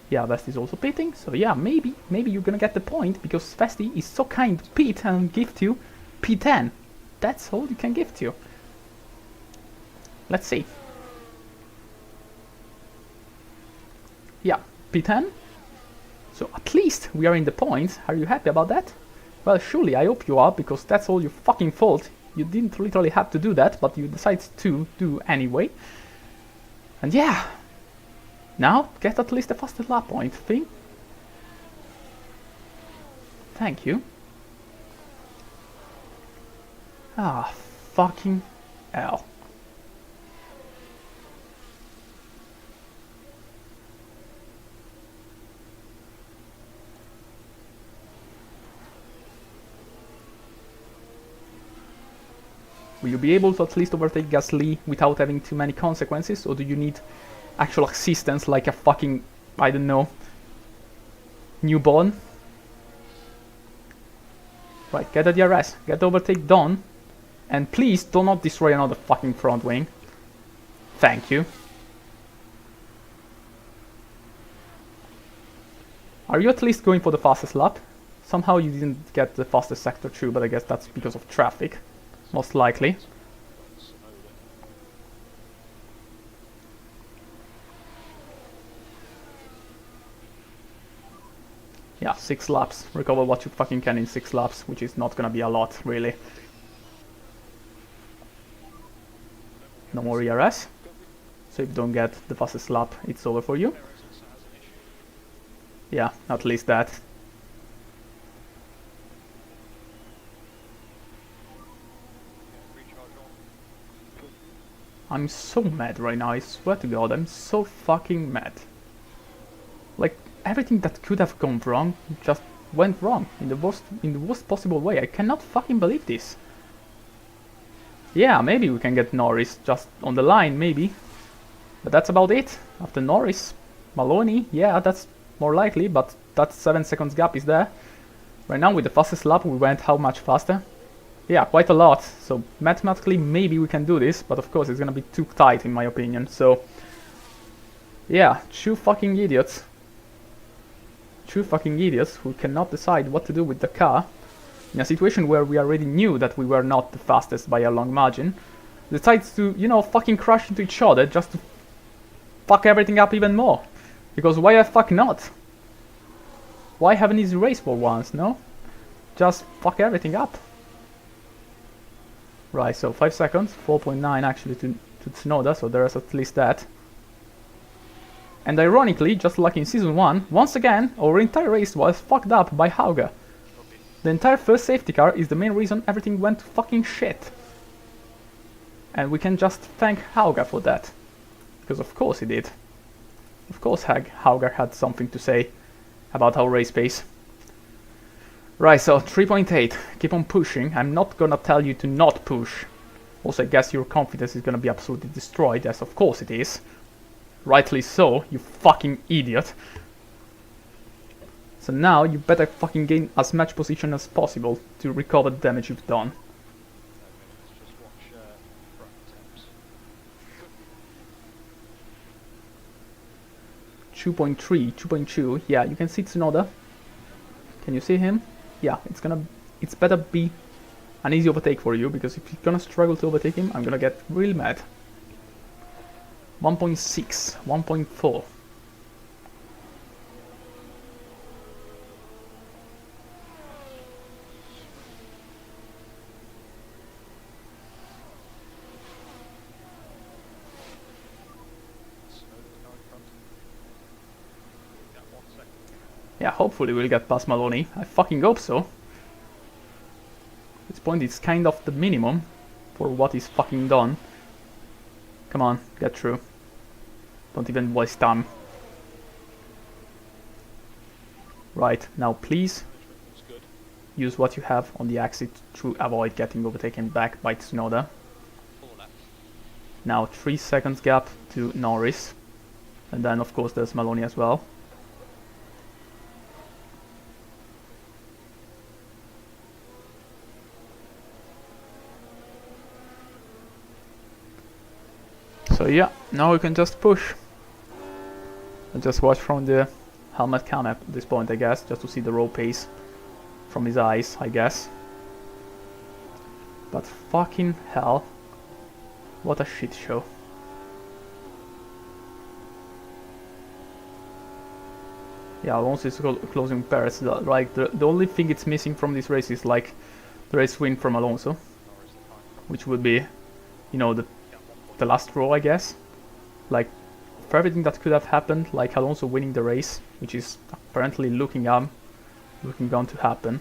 Yeah, Vesti is also pitting, so yeah, maybe you're gonna get the point, because Vesti is so kind to pit and gift you P10. That's all you can gift you. Let's see. Yeah, P10. So at least we are in the points. Are you happy about that? Well, surely I hope you are, because that's all your fucking fault. You didn't literally have to do that, but you decided to do anyway. And yeah, now get at least a fastest lap point thing. Thank you. Ah, fucking hell. Will you be able to at least overtake Gasly without having too many consequences, or do you need actual assistance like a fucking, I don't know, newborn? Right, get the DRS, get the overtake done, and please do not destroy another fucking front wing. Thank you. Are you at least going for the fastest lap? Somehow you didn't get the fastest sector too, but I guess that's because of traffic. Most likely. Yeah, 6 laps. Recover what you fucking can in 6 laps, which is not gonna be a lot, really. No more ERS. So if you don't get the fastest lap, it's over for you. Yeah, at least that. I'm so mad right now, I swear to God, I'm so fucking mad. Like, everything that could have gone wrong just went wrong in the worst possible way. I cannot fucking believe this. Yeah, maybe we can get Norris just on the line, maybe. But that's about it. After Norris, Maloney, yeah, that's more likely, but that 7 seconds gap is there. Right now with the fastest lap we went how much faster? Yeah, quite a lot. So mathematically maybe we can do this, but of course it's gonna be too tight in my opinion. So yeah, two fucking idiots. Two fucking idiots who cannot decide what to do with the car. In a situation where we already knew that we were not the fastest by a long margin. Decides to, you know, fucking crash into each other just to fuck everything up even more. Because why the fuck not? Why have an easy race for once, no? Just fuck everything up. Right, so 5 seconds, 4.9 actually to Tsunoda, so there's at least that. And ironically, just like in Season 1, once again, our entire race was fucked up by Hauger. The entire first safety car is the main reason everything went to fucking shit. And we can just thank Hauger for that. Because of course he did. Of course Hauger had something to say about our race pace. Right, so 3.8, keep on pushing. I'm not gonna tell you to not push. Also, I guess your confidence is gonna be absolutely destroyed, as of course it is. Rightly so, you fucking idiot. So now you better fucking gain as much position as possible to recover the damage you've done. 2.3, 2.2, yeah, you can see Tsunoda. Can you see him? Yeah, it's better be an easy overtake for you, because if you're gonna struggle to overtake him, I'm gonna get real mad. 1.6, 1.4. Yeah, hopefully we'll get past Maloney. I fucking hope so. At this point it's kind of the minimum for what he's fucking done. Come on, get through. Don't even waste time. Right, now please use what you have on the exit to avoid getting overtaken back by Tsunoda. Now 3 seconds gap to Norris. And then of course there's Maloney as well. So yeah, now we can just push. I'll just watch from the helmet cam at this point, I guess, just to see the road pace from his eyes, I guess. But fucking hell, what a shit show. Yeah, Alonso is closing Perez. Like the only thing it's missing from this race is like the race win from Alonso, which would be, you know, the last row, I guess. Like, for everything that could have happened, like Alonso winning the race, which is apparently looking going to happen.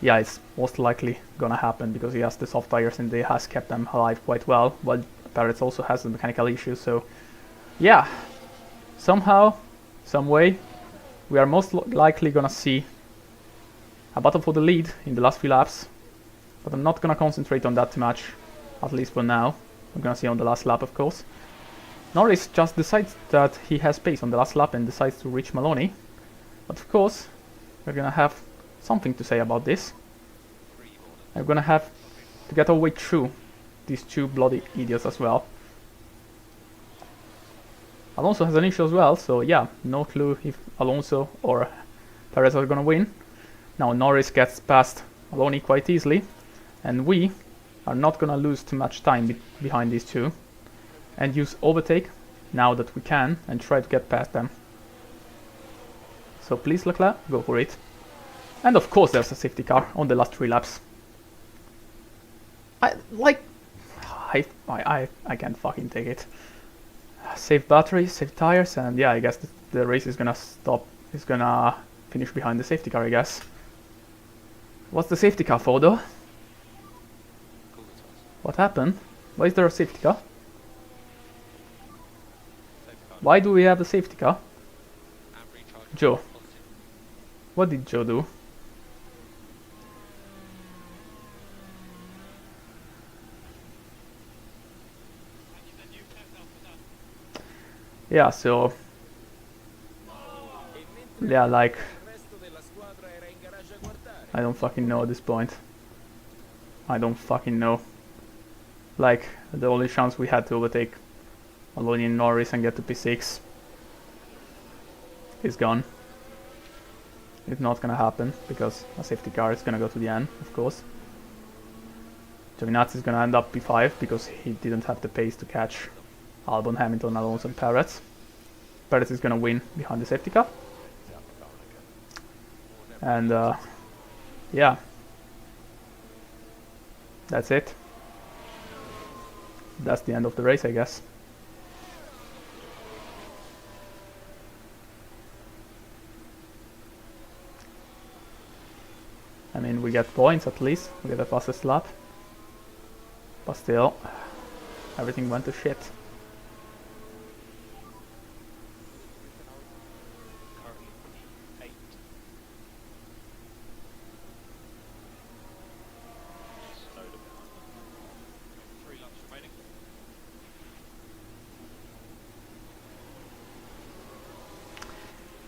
Yeah, it's most likely gonna happen because he has the soft tires and they has kept them alive quite well, while Perez also has the mechanical issues. So yeah, somehow, some way, we are most likely gonna see a battle for the lead in the last few laps, but I'm not gonna concentrate on that too much. At least for now. We're gonna see on the last lap, of course. Norris just decides that he has pace on the last lap and decides to reach Maloney. But of course, we're gonna have something to say about this. I'm gonna have to get our way through these two bloody idiots as well. Alonso has an issue as well, so yeah, no clue if Alonso or Perez are gonna win. Now Norris gets past Aloni quite easily, and we are not gonna lose too much time behind these two, and use overtake now that we can, and try to get past them. So please Leclerc, go for it. And of course there's a safety car on the last 3 laps. I can't fucking take it. Save battery, save tires, and yeah, I guess the race is gonna stop. It's gonna finish behind the safety car, I guess. What's the safety car for, though? What happened? Why is there a safety car? Why do we have the safety car? Joe. What did Joe do? Yeah, so... yeah, like... I don't fucking know at this point. I don't fucking know. Like, the only chance we had to overtake Aloni and Norris and get to P6 is gone. It's not gonna happen, because a safety car is gonna go to the end, of course. Giovinazzi is gonna end up P5, because he didn't have the pace to catch Albon, Hamilton, Alonso and Perez. Perez is gonna win behind the safety car. And yeah, that's it. That's the end of the race, I guess. I mean, we get points at least. We get the fastest lap. But still, everything went to shit.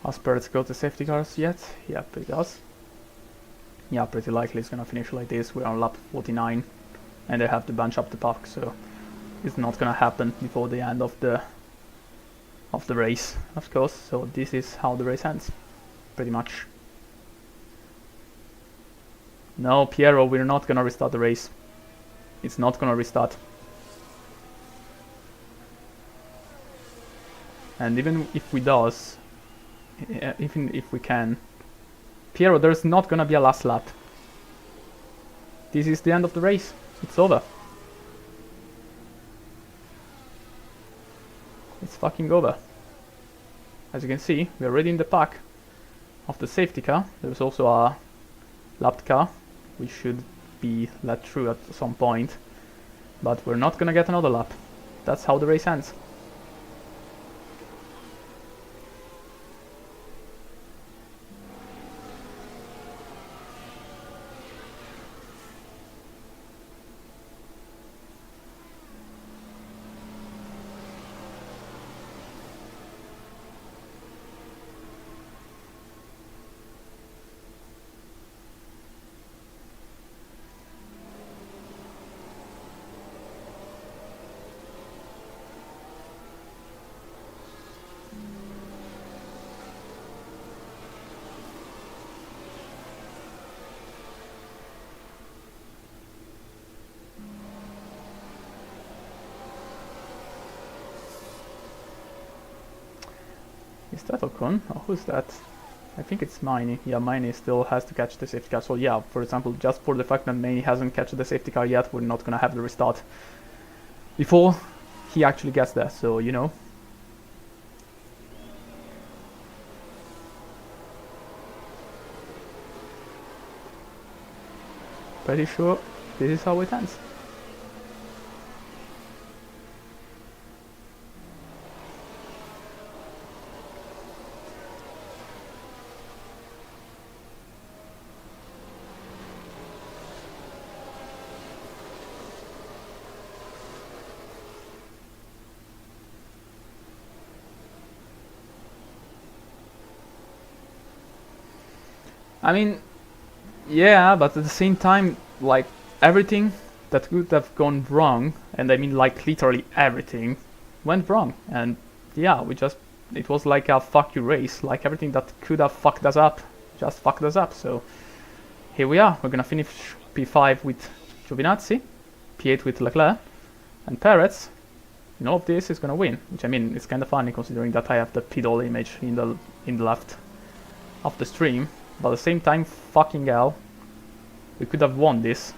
Has Perez got the safety cars yet? Yep, it does. Yeah, pretty likely it's gonna finish like this. We're on lap 49 and they have to bunch up the pack, so it's not gonna happen before the end of the race, of course. So this is how the race ends, pretty much. No, Piero, we're not gonna restart the race. It's not gonna restart. And even if we does, even if we can, Piero, there's not gonna be a last lap. This is the end of the race. It's over. It's fucking over. As you can see, we're already in the pack of the safety car. There's also a lapped car. We should be let through at some point. But we're not gonna get another lap. That's how the race ends. Is that Ocon? Oh, who's that? I think it's Miney. Yeah, Miney still has to catch the safety car. So yeah, for example, just for the fact that Miney hasn't catched the safety car yet, we're not gonna have the restart before he actually gets there. So, you know. Pretty sure this is how it ends. I mean, yeah, but at the same time, like, everything that could have gone wrong, and I mean like literally everything, went wrong. And yeah, it was like a fuck you race, like everything that could have fucked us up, just fucked us up. So here we are, we're gonna finish P5 with Giovinazzi, P8 with Leclerc, and Perez, in all of this, is gonna win, which I mean, it's kinda funny considering that I have the pedal image in the left of the stream, but at the same time, fucking hell, we could have won this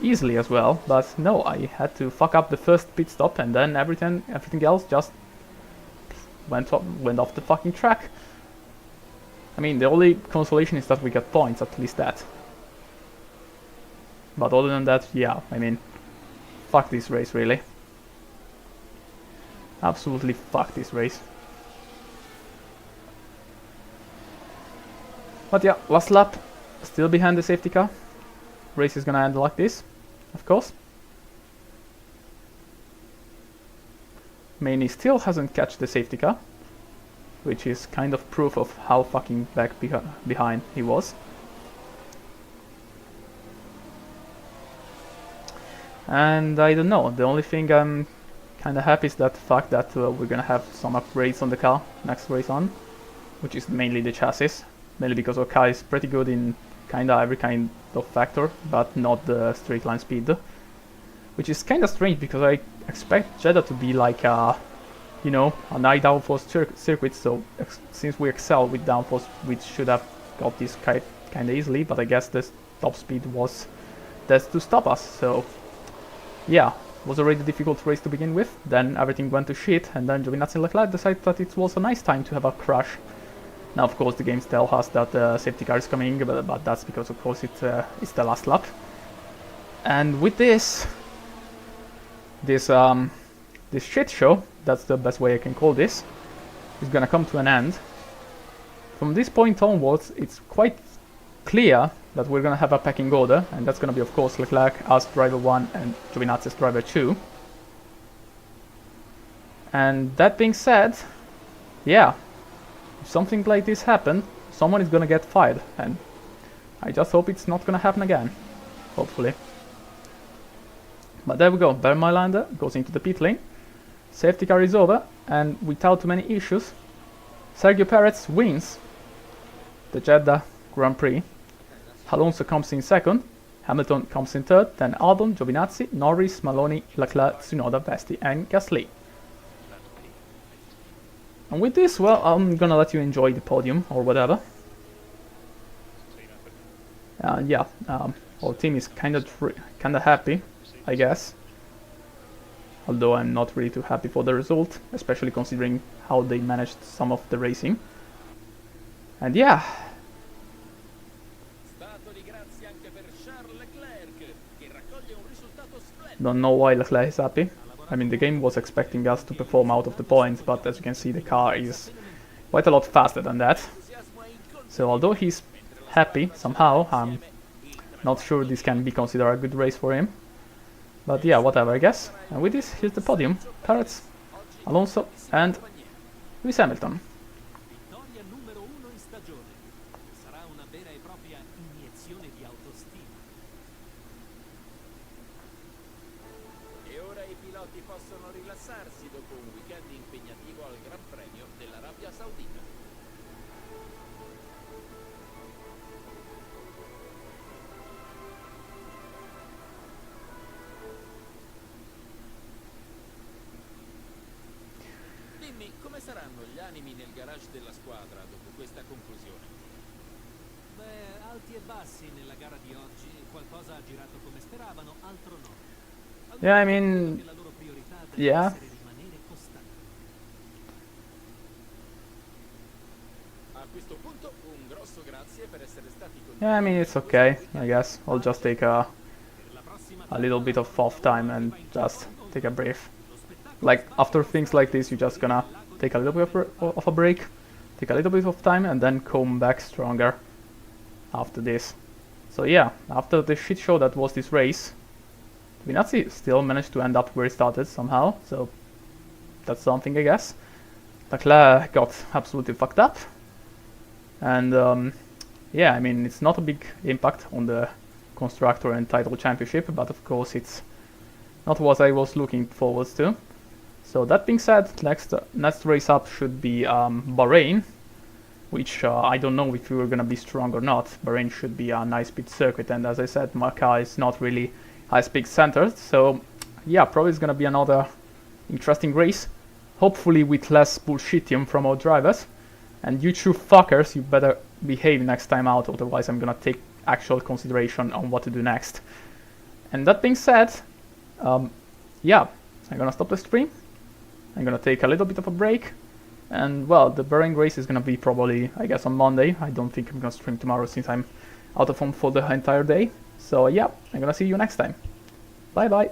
easily as well, but no, I had to fuck up the first pit stop, and then everything else just went off the fucking track. I mean, the only consolation is that we got points, at least that. But other than that, yeah, I mean, fuck this race, really. Absolutely fuck this race. But yeah, last lap, still behind the safety car. Race is gonna end like this, of course. Maney still hasn't catched the safety car, which is kind of proof of how fucking back behind he was. And I don't know, the only thing I'm kinda happy is that the fact that we're gonna have some upgrades on the car next race on, which is mainly the chassis, mainly because our car is pretty good in kinda every kind of factor, but not the straight line speed, which is kinda strange because I expect Jeddah to be like a, you know, a high downforce circuit, so since we excel with downforce, we should have got this kinda easily, but I guess the top speed was there to stop us, so yeah, was already a difficult race to begin with, then everything went to shit, and then Giovinazzi and Leclerc decided that it was a nice time to have a crash. Now of course the games tell us that the safety car is coming, but that's because of course it's the last lap. And with this shit show, that's the best way I can call this, is gonna come to an end. From this point onwards, it's quite clear that we're gonna have a pecking order, and that's gonna be of course Leclerc as driver 1 and Giovinazzi as driver 2. And that being said, yeah, if something like this happens, someone is gonna get fired, and I just hope it's not gonna happen again, hopefully. But there we go, Bermalander goes into the pit lane, safety car is over, and without too many issues, Sergio Perez wins the Jeddah Grand Prix. Alonso comes in second, Hamilton comes in third, then Albon, Giovinazzi, Norris, Maloney, Leclerc, Tsunoda, Vesti, and Gasly. And with this, well, I'm gonna let you enjoy the podium or whatever. Yeah, our team is kinda happy, I guess. Although I'm not really too happy for the result, especially considering how they managed some of the racing. And yeah. Don't know why Leclerc is happy. I mean, the game was expecting us to perform out of the points, but as you can see, the car is quite a lot faster than that. So although he's happy somehow, I'm not sure this can be considered a good race for him. But yeah, whatever, I guess. And with this, here's the podium. Perez, Alonso, and Lewis Hamilton. piloti possono rilassarsi dopo un weekend impegnativo al Gran Premio dell'Arabia Saudita. Dimmi, come saranno gli animi nel garage della squadra dopo questa conclusione? Beh, alti e bassi nella gara di oggi. Qualcosa ha girato come speravano, altro no. Yeah, I mean, yeah. Yeah, I mean, it's okay, I guess. I'll just take a little bit of off time and just take a breath. Like, after things like this, you're just gonna take a little bit of a break, take a little bit of time, and then come back stronger after this. So yeah, after the shit show that was this race, Giovinazzi still managed to end up where he started somehow, so that's something, I guess. Leclerc got absolutely fucked up, and yeah, I mean, it's not a big impact on the constructor and title championship, but of course it's not what I was looking forward to. So that being said, next race up should be Bahrain, which I don't know if we were gonna be strong or not. Bahrain should be a nice speed circuit, and as I said, Makkah is not really high speed centered, so yeah, probably it's gonna be another interesting race, hopefully with less bullshittium from our drivers. And you two fuckers, you better behave next time out, otherwise I'm gonna take actual consideration on what to do next. And that being said, yeah, I'm gonna stop the stream, I'm gonna take a little bit of a break, and well, the Bahrain race is gonna be probably, I guess, on Monday. I don't think I'm gonna stream tomorrow since I'm out of home for the entire day. So yeah, I'm gonna see you next time. Bye bye.